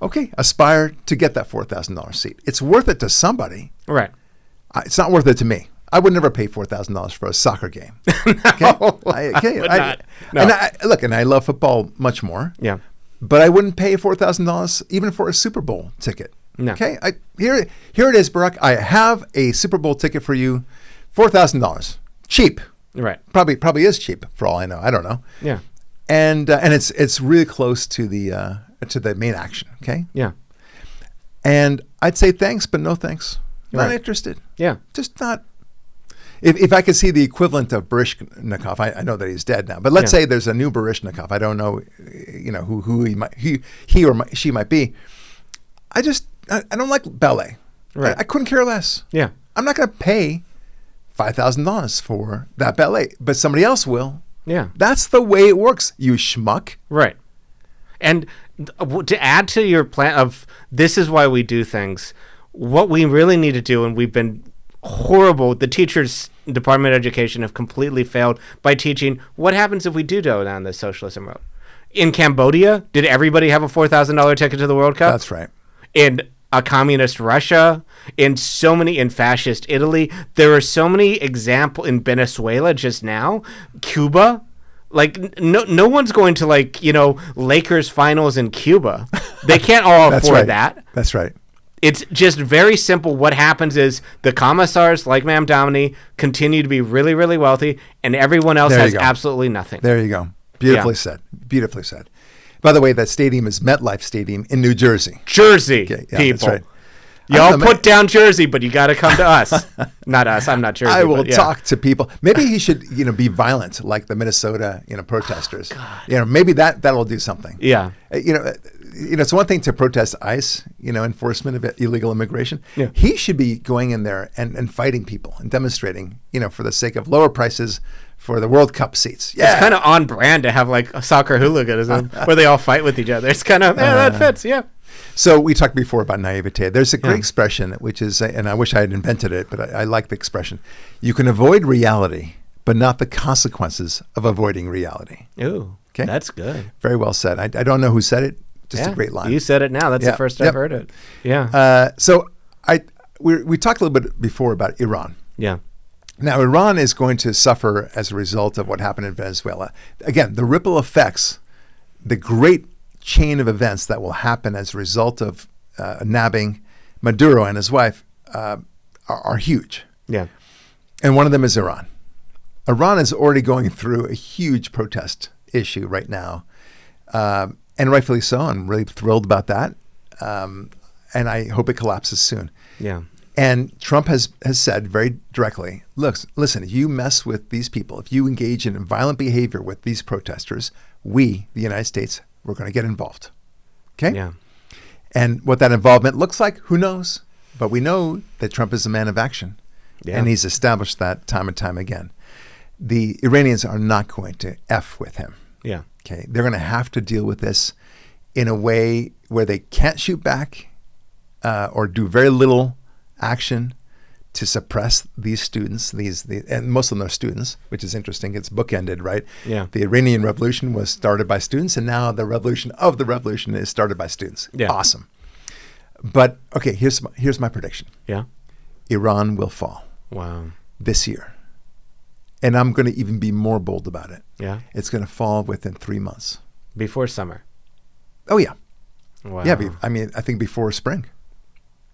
okay, aspire to get that $4,000 seat. It's worth it to somebody. Right. It's not worth it to me. I would never pay $4,000 for a soccer game. Okay? And I love football much more. Yeah. But I wouldn't pay $4,000 even for a Super Bowl ticket. No. Okay? Here it is, Barak. I have a Super Bowl ticket for you, $4,000. Cheap. Right. Probably is cheap for all I know. I don't know. Yeah. And it's really close to the main action. Okay. Yeah. And I'd say thanks, but no thanks. Not Right. interested. Yeah. Just not. If I could see the equivalent of Baryshnikov, I know that he's dead now. But let's say there's a new Baryshnikov. I don't know, who he or she might be. I don't like ballet. Right. I couldn't care less. Yeah. I'm not going to pay $5,000 for that ballet, but somebody else will. Yeah. That's the way it works, you schmuck. Right. And to add to your plan of this is why we do things, what we really need to do, and we've been horrible, the teachers, Department of Education have completely failed by teaching what happens if we do go down the socialism road. In Cambodia, did everybody have a $4,000 ticket to the World Cup? That's right. In a communist Russia, in fascist Italy, there are so many examples in Venezuela just now, Cuba. Like no one's going to Lakers finals in Cuba. They can't all afford that. That's right. It's just very simple. What happens is the commissars like Mamdani continue to be really, really wealthy, and everyone else has absolutely nothing. There you go. Beautifully said. Beautifully said. By the way, that stadium is MetLife Stadium in New Jersey. People. That's right. Y'all put down Jersey, but you got to come to us. Not us. I'm not Jersey. I will talk to people. Maybe he should, be violent like the Minnesota, protesters. Maybe that'll do something. Yeah. It's one thing to protest ICE, enforcement of illegal immigration. Yeah. He should be going in there and fighting people and demonstrating, for the sake of lower prices for the World Cup seats. Yeah. It's kind of on brand to have like a soccer hooliganism where they all fight with each other. It's kind of, that fits. Yeah. So we talked before about naivete. There's a great expression, which is, and I wish I had invented it, but I like the expression. You can avoid reality, but not the consequences of avoiding reality. Ooh, okay, that's good. Very well said. I don't know who said it. Just a great line. You said it now. That's the first I've heard it. Yeah. So we talked a little bit before about Iran. Yeah. Now, Iran is going to suffer as a result of what happened in Venezuela. Again, the ripple effects, the great chain of events that will happen as a result of nabbing Maduro and his wife are huge. Yeah. And one of them is Iran. Iran is already going through a huge protest issue right now, and rightfully so. I'm really thrilled about that, and I hope it collapses soon. Yeah. And Trump has said very directly, look, listen, if you mess with these people, if you engage in violent behavior with these protesters, we, the United States, we're going to get involved. Okay? Yeah. And what that involvement looks like, who knows? But we know that Trump is a man of action. Yeah. And he's established that time and time again. The Iranians are not going to F with him. Yeah. Okay? They're going to have to deal with this in a way where they can't shoot back or do very little action to suppress these students, and most of them are students, which is interesting. It's bookended, right? Yeah. The Iranian Revolution was started by students, and now the revolution of the revolution is started by students. Yeah. Awesome. But okay, here's my prediction. Yeah. Iran will fall. Wow. This year. And I'm going to even be more bold about it. Yeah. It's going to fall within 3 months. Before summer. Oh yeah. Wow. Yeah. I think before spring.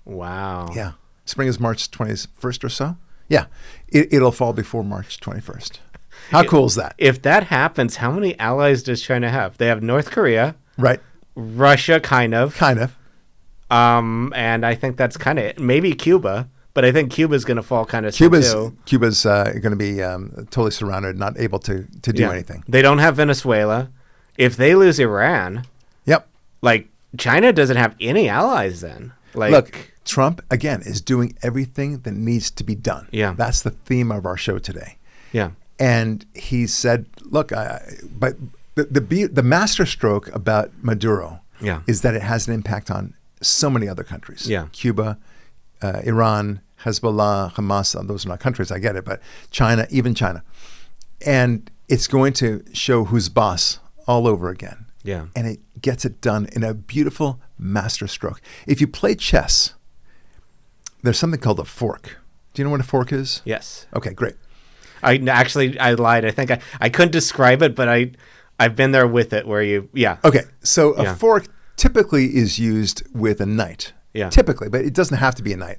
Wow. Yeah. Spring is March 21st or so. Yeah. It'll fall before March 21st. How cool is that? If that happens, how many allies does China have? They have North Korea. Right. Russia, kind of. Kind of. And I think that's kind of it. Maybe Cuba, but I think Cuba's going to fall kind of soon too. Cuba's going to be totally surrounded, not able to do anything. They don't have Venezuela. If they lose Iran, yep. Like China doesn't have any allies then. Like, look, Trump, again, is doing everything that needs to be done. Yeah. That's the theme of our show today. Yeah. And he said, look, but the masterstroke about Maduro is that it has an impact on so many other countries. Yeah. Cuba, Iran, Hezbollah, Hamas, those are not countries, I get it, but China, even China. And it's going to show who's boss all over again. Yeah. And it gets it done in a beautiful masterstroke. If you play chess, there's something called a fork. Do you know what a fork is? Yes. Okay, great. I lied. I think I couldn't describe it, but I've been there with it where yeah. Okay, so a fork typically is used with a knight. Yeah. Typically, but it doesn't have to be a knight.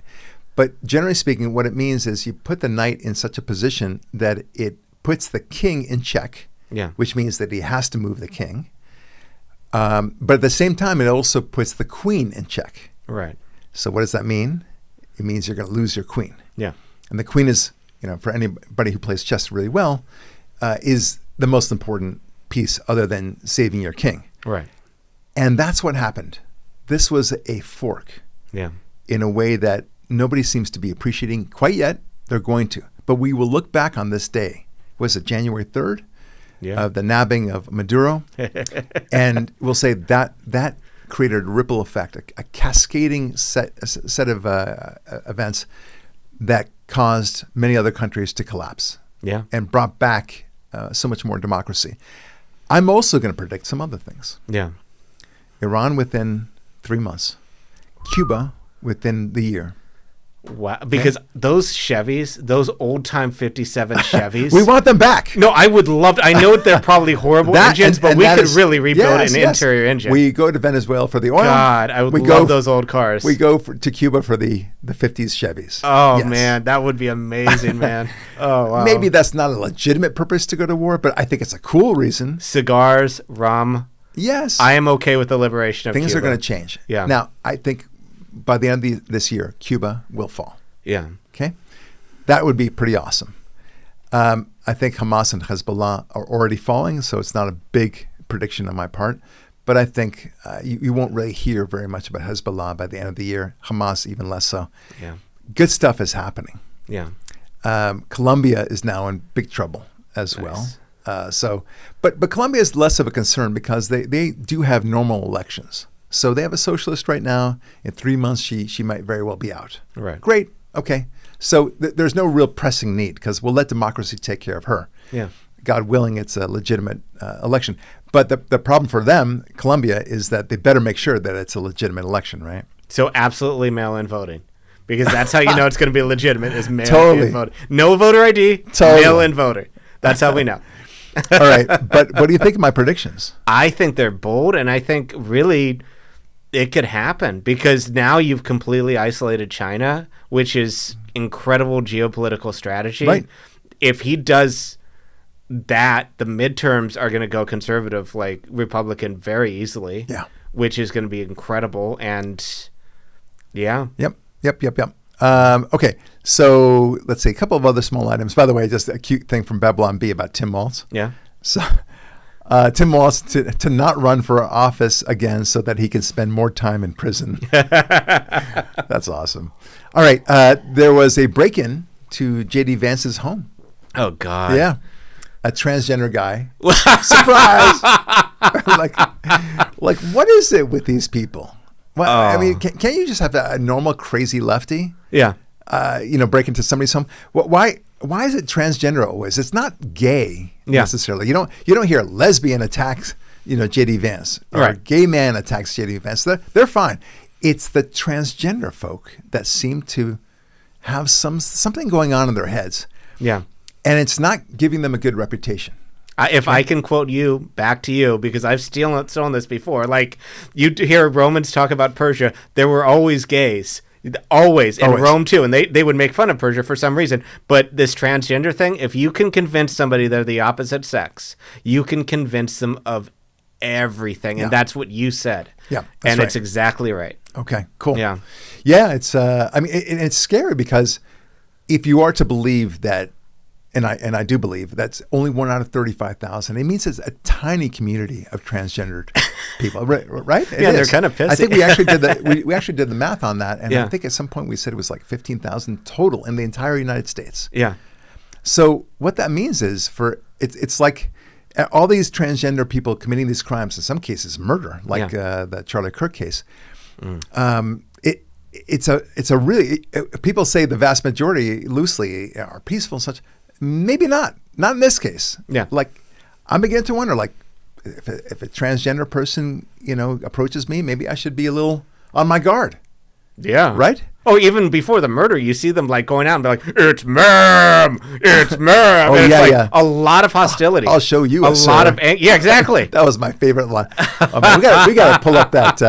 But generally speaking, what it means is you put the knight in such a position that it puts the king in check, which means that he has to move the king. But at the same time, it also puts the queen in check. Right. So what does that mean? It means you're going to lose your queen. Yeah. And the queen is, for anybody who plays chess really well, is the most important piece other than saving your king. Right. And that's what happened. This was a fork. Yeah. In a way that nobody seems to be appreciating quite yet. They're going to. But we will look back on this day. Was it January 3rd? Yeah. Of the nabbing of Maduro. And we'll say that created a ripple effect, a cascading set of events that caused many other countries to collapse. Yeah. And brought back so much more democracy. I'm also going to predict some other things. Yeah. Iran within 3 months. Cuba within the year. Wow, because those Chevys, those old-time 57 Chevys. We want them back. No, I would love to. I know they're probably horrible engines, but we could really rebuild an interior engine. We go to Venezuela for the oil. God, I would love those old cars. We go to Cuba for the 50s Chevys. Oh, man, that would be amazing, man. Oh, wow. Maybe that's not a legitimate purpose to go to war, but I think it's a cool reason. Cigars, rum. Yes. I am okay with the liberation of Cuba. Things are going to change. Yeah. Now, I think by the end of this year, Cuba will fall. Yeah. Okay. That would be pretty awesome. I think Hamas and Hezbollah are already falling, so it's not a big prediction on my part. But I think you won't really hear very much about Hezbollah by the end of the year. Hamas even less so. Yeah. Good stuff is happening. Yeah. Colombia is now in big trouble as well. But Colombia is less of a concern because they do have normal elections. So they have a socialist right now. In 3 months, she might very well be out. Right. Great. Okay. So there's no real pressing need because we'll let democracy take care of her. Yeah. God willing, it's a legitimate election. But the problem for them, Colombia, is that they better make sure that it's a legitimate election, right? So absolutely mail-in voting. Because that's how you know it's going to be legitimate is mail-in voting. No voter ID, mail-in voter. That's how we know. All right. But what do you think of my predictions? I think they're bold, and I think really it could happen because now you've completely isolated China, which is incredible geopolitical strategy. Right. If he does that, the midterms are going to go conservative, like Republican, very easily. Yeah. Which is going to be incredible. And yeah. Yep. Okay. So let's see a couple of other small items. By the way, just a cute thing from Babylon Bee about Tim Walz. Yeah. So Tim Walz to not run for office again so that he can spend more time in prison. That's awesome. All right. There was a break-in to J.D. Vance's home. Oh, God. Yeah. A transgender guy. Surprise! like, what is it with these people? Well, I mean, can't you just have a normal crazy lefty? Yeah. Break into somebody's home? Why is it transgender always? It's not gay necessarily. You don't hear lesbian attacks, J.D. Vance, or a gay man attacks J.D. Vance. They're fine. It's the transgender folk that seem to have something going on in their heads. Yeah. And it's not giving them a good reputation. If I can quote you back to you, because I've stolen this before. Like, you hear Romans talk about Persia, there were always gays. Always. In Rome, too. And they would make fun of Persia for some reason. But this transgender thing, if you can convince somebody they're the opposite sex, you can convince them of everything. And that's what you said. Yeah. And it's exactly right. Okay, cool. Yeah. Yeah, it's, it's scary because if you are to believe that, and I do believe that's only 1 out of 35,000. It means it's a tiny community of transgendered people, right? They're kind of pissy. I think we actually did the math on that, and I think at some point we said it was like 15,000 total in the entire United States. Yeah. So what that means is it's like all these transgender people committing these crimes, in some cases murder, like the Charlie Kirk case. It's a really people say the vast majority loosely are peaceful and such. Maybe not in this case. Yeah. Like, I'm beginning to wonder, like, if a transgender person, approaches me, maybe I should be a little on my guard. Yeah. Right? Oh, even before the murder, you see them like going out and be like, "It's ma'am, it's ma'am." Oh, and yeah, it's like yeah. a lot of hostility. I'll show you a a lot sir. of yeah, exactly. That was my favorite line. Oh, man, we got to pull up that.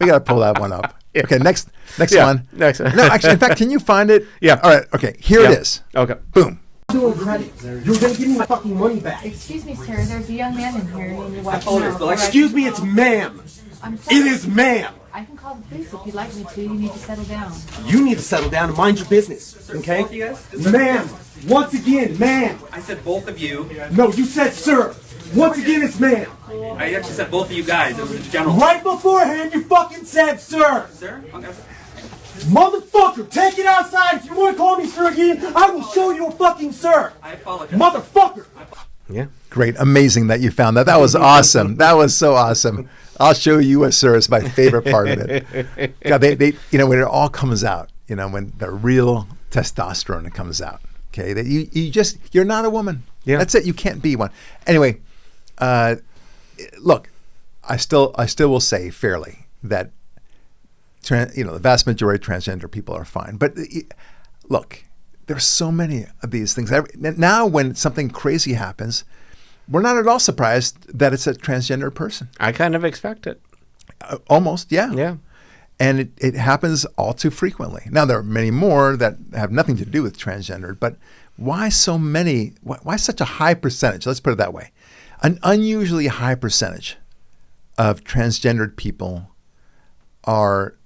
We got to pull that one up. Yeah. Okay, next Yeah, one. next one. No, actually, in fact, can you find it? Yeah. All right. Okay. Here Yeah. it is. Okay. Boom. Doing credit. You're gonna give me my fucking money back. Excuse me, sir. There's a young man in here. And your I wife told her. Excuse me, it's ma'am. I'm sorry. It is ma'am. I can call the police if you'd like me to. You need to settle down. You need to settle down and mind your business, okay? Both of you guys? Ma'am. Once again, ma'am. I said both of you. No, you said sir. Once again, it's ma'am. I actually said both of you guys. It was general. Right beforehand, you fucking said sir. Sir? Okay. Motherfucker, take it outside. If you want to call me sir again, I will show you a fucking sir. I apologize. Motherfucker. Yeah. Great. Amazing that you found that. That was awesome. That was so awesome. I'll show you a sir is my favorite part of it. God, they when it all comes out, when the real testosterone comes out, okay, that you're not a woman. Yeah. That's it. You can't be one. Anyway, look, I still will say fairly that the vast majority of transgender people are fine. But look, there's so many of these things. Now when something crazy happens, we're not at all surprised that it's a transgender person. I kind of expect it. Almost, yeah. Yeah. And it happens all too frequently. Now, there are many more that have nothing to do with transgender, but why so many? Why such a high percentage? Let's put it that way. An unusually high percentage of transgendered people are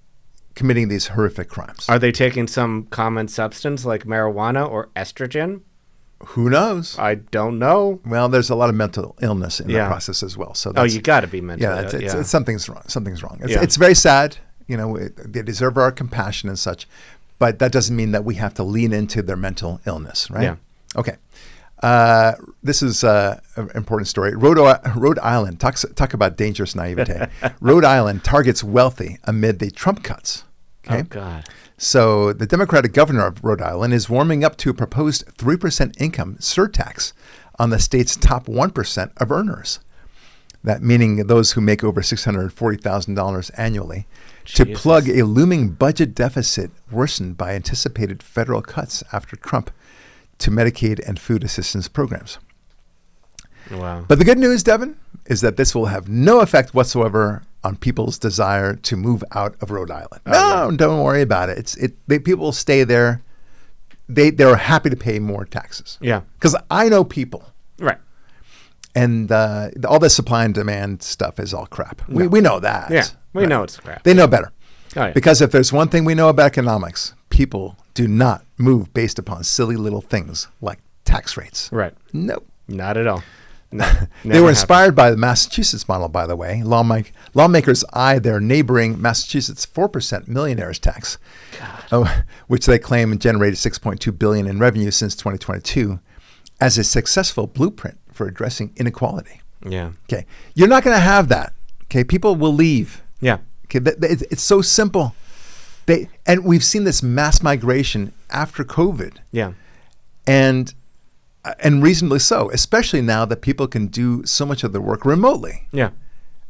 committing these horrific crimes. Are they taking some common substance like marijuana or estrogen? Who knows? I don't know. Well, there's a lot of mental illness in the Yeah. process as well. So you got to be mentally ill. it's something's wrong. Something's wrong. Yeah. It's very sad. They deserve our compassion and such, but that doesn't mean that we have to lean into their mental illness, right? Yeah. Okay. This is an important story. Rhode Island, talk about dangerous naivete. Rhode Island targets wealthy amid the Trump cuts. Okay? Oh, God. So the Democratic governor of Rhode Island is warming up to a proposed 3% income surtax on the state's top 1% of earners. That meaning those who make over $640,000 annually, to plug a looming budget deficit worsened by anticipated federal cuts after Trump to Medicaid and food assistance programs. Wow. But the good news, Devin, is that this will have no effect whatsoever on people's desire to move out of Rhode Island. Don't worry about it. People will stay there. They're happy to pay more taxes. Yeah. Because I know people. Right. And all this supply and demand stuff is all crap. No. We know that. Yeah, we know it's crap. They know better. Oh, yeah. Because if there's one thing we know about economics, people do not move based upon silly little things like tax rates. Right. Nope. Not at all. No, they were inspired by the Massachusetts model, by the way. Lawmakers eye their neighboring Massachusetts 4% millionaires tax, which they claim generated $6.2 billion in revenue since 2022, as a successful blueprint for addressing inequality. Yeah. Okay. You're not going to have that. Okay. People will leave. Yeah. Okay. It's so simple. And we've seen this mass migration after COVID. Yeah. And reasonably so, especially now that people can do so much of their work remotely. Yeah.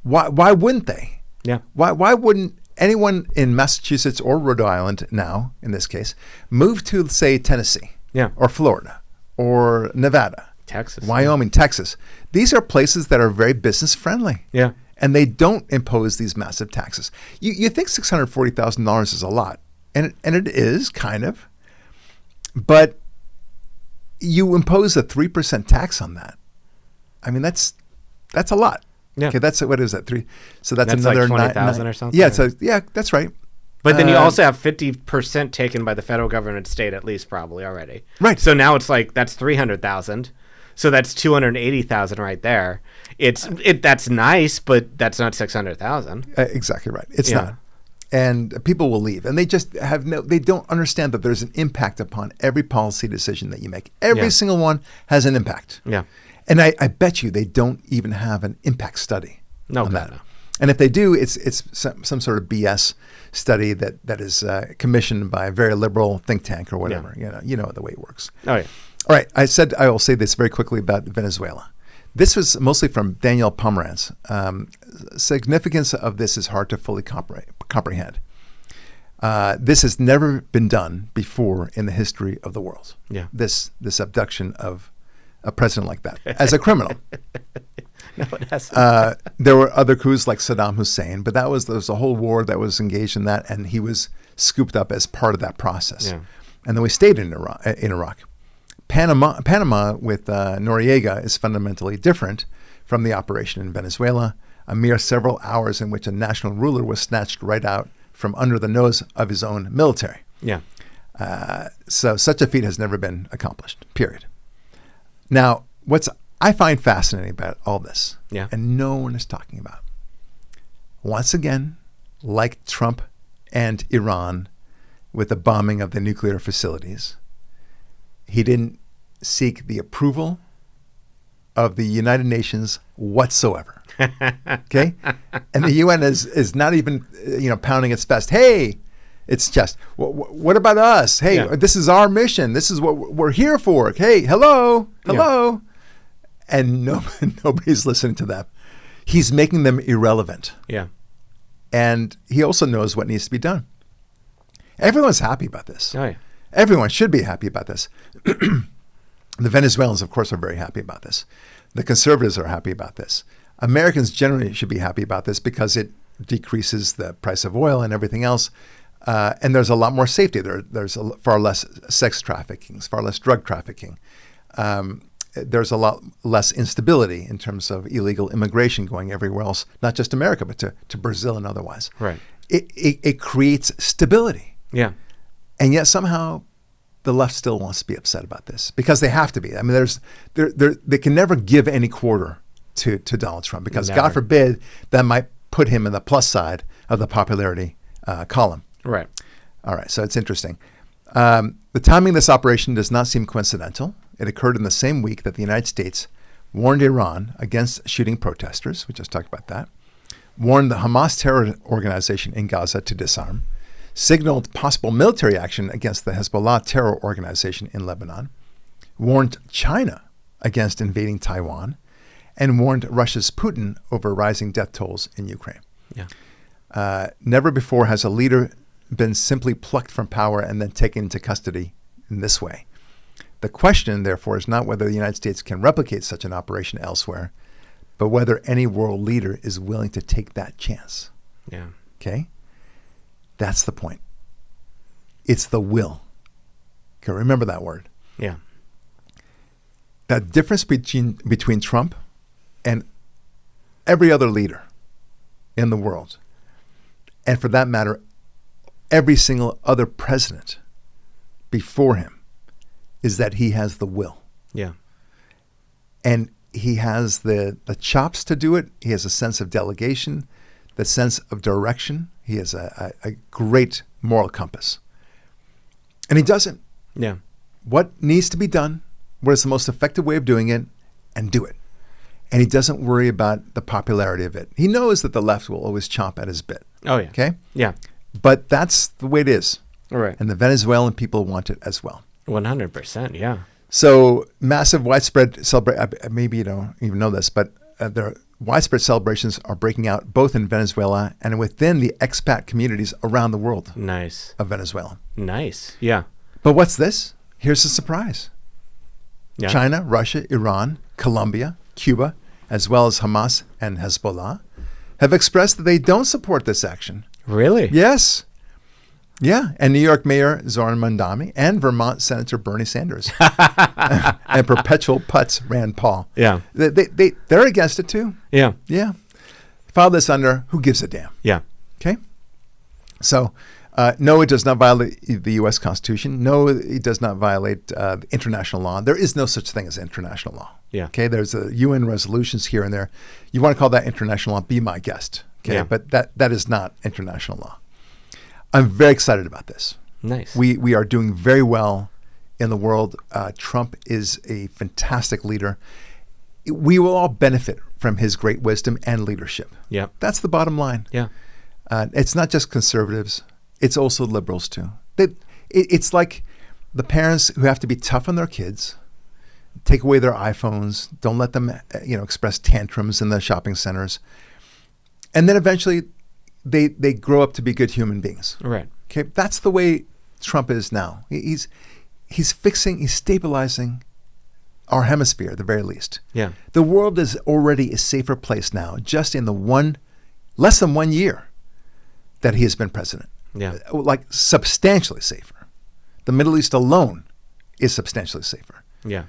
Why wouldn't they? Yeah. Why wouldn't anyone in Massachusetts or Rhode Island now, in this case, move to, say, Tennessee? Yeah. Or Florida or Nevada? Texas. Wyoming, Texas. These are places that are very business friendly. Yeah. And they don't impose these massive taxes. You think $640,000 is a lot, and it is kind of, but you impose a 3% tax on that. I mean, that's a lot. Yeah. Okay, what is that? 3. So that's like another 20,000 or something. Yeah, that's right. But then you also have 50% taken by the federal government, state at least, probably already. Right. So now it's like that's 300,000. So that's 280,000 right there. That's nice, but that's not 600,000. Exactly right. It's not. And people will leave, and they just they don't understand that there's an impact upon every policy decision that you make. Every single one has an impact. Yeah. And I bet you they don't even have an impact study on that. No. And if they do, it's some sort of BS study that is commissioned by a very liberal think tank or whatever. Yeah. You know the way it works. Oh yeah. All right. I will say this very quickly about Venezuela. This was mostly from Daniel Pomerantz. Significance of this is hard to fully comprehend. This has never been done before in the history of the world. Yeah. This abduction of a president like that as a criminal. No, it hasn't. There were other coups like Saddam Hussein, but there was a whole war that was engaged in that, and he was scooped up as part of that process. Yeah. And then we stayed in Iraq. Panama with Noriega is fundamentally different from the operation in Venezuela, a mere several hours in which a national ruler was snatched right out from under the nose of his own military. Yeah. So such a feat has never been accomplished, period. Now, what's I find fascinating about all this, and no one is talking about, once again, like Trump and Iran with the bombing of the nuclear facilities, he didn't seek the approval of the United Nations whatsoever. Okay? And the UN is not even, pounding its chest. Hey, it's just, what about us? Hey, this is our mission. This is what we're here for. Hey, hello. Yeah. And nobody's listening to them. He's making them irrelevant. Yeah. And he also knows what needs to be done. Everyone's happy about this. Oh, yeah. Everyone should be happy about this. The Venezuelans, of course, are very happy about this. The conservatives are happy about this. Americans generally should be happy about this because it decreases the price of oil and everything else. And there's a lot more safety. There's far less sex trafficking, far less drug trafficking. There's a lot less instability in terms of illegal immigration going everywhere else, not just America, but to Brazil and otherwise. Right. It creates stability. Yeah. And yet somehow the left still wants to be upset about this because they have to be. I mean, they can never give any quarter to Donald Trump because Never. God forbid that might put him in the plus side of the popularity column. Right. All right. So it's interesting. The timing of this operation does not seem coincidental. It occurred in the same week that the United States warned Iran against shooting protesters. We just talked about that. Warned the Hamas terror organization in Gaza to disarm. Signaled possible military action against the Hezbollah terror organization in Lebanon. Warned China against invading Taiwan. And warned Russia's Putin over rising death tolls in Ukraine. Yeah. Never before has a leader been simply plucked from power and then taken into custody in this way. The question, therefore, is not whether the United States can replicate such an operation elsewhere, but whether any world leader is willing to take that chance. Yeah. Okay? That's the point. It's the will. Okay, remember that word. Yeah. That difference between Trump and every other leader in the world, and for that matter, every single other president before him, is that he has the will. Yeah. And he has the chops to do it. He has a sense of delegation, the sense of direction. He has a great moral compass. And he does it. Yeah. What needs to be done, what is the most effective way of doing it, and do it. And he doesn't worry about the popularity of it. He knows that the left will always chomp at his bit. Oh, yeah. Okay? Yeah. But that's the way it is. All right. And the Venezuelan people want it as well. 100%, yeah. So massive widespread maybe you don't even know this, but there widespread celebrations are breaking out both in Venezuela and within the expat communities around the world. Nice. Of Venezuela. Nice, yeah. But what's this? Here's the surprise. Yeah. China, Russia, Iran, Colombia, Cuba, as well as Hamas and Hezbollah, have expressed that they don't support this action. Really? Yes. Yeah, and New York Mayor Zoran Mamdani and Vermont Senator Bernie Sanders and perpetual putz Rand Paul. Yeah. They're against it too. Yeah. Yeah. File this under who gives a damn. Yeah. Okay. So, no, it does not violate the U.S. Constitution. No, it does not violate the international law. There is no such thing as international law. Yeah. Okay. There's UN resolutions here and there. You want to call that international law? Be my guest. Okay. Yeah. But that is not international law. I'm very excited about this. Nice. We are doing very well in the world. Trump is a fantastic leader. We will all benefit from his great wisdom and leadership. Yeah. That's the bottom line. Yeah. It's not just conservatives. It's also liberals too. It's like the parents who have to be tough on their kids, take away their iPhones, don't let them express tantrums in the shopping centers. And then eventually they grow up to be good human beings. Right. Okay, that's the way Trump is now. He's stabilizing our hemisphere at the very least. Yeah. The world is already a safer place now, just in the less than 1 year that he has been president. Yeah. Like substantially safer. The Middle East alone is substantially safer. Yeah.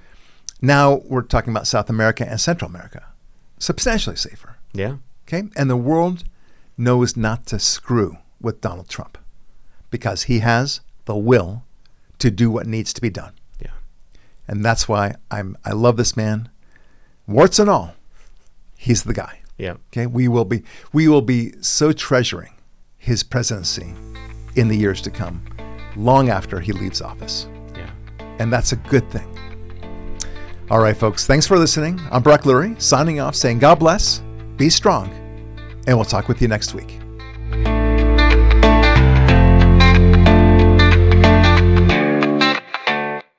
Now we're talking about South America and Central America. Substantially safer. Yeah. Okay? And the world knows not to screw with Donald Trump because he has the will to do what needs to be done. Yeah. And that's why I love this man. Warts and all, he's the guy. Yeah. Okay? We will be so treasuring his presidency in the years to come, long after he leaves office. Yeah. And that's a good thing. All right, folks, thanks for listening. I'm Barak Lurie, signing off, saying God bless, be strong, and we'll talk with you next week.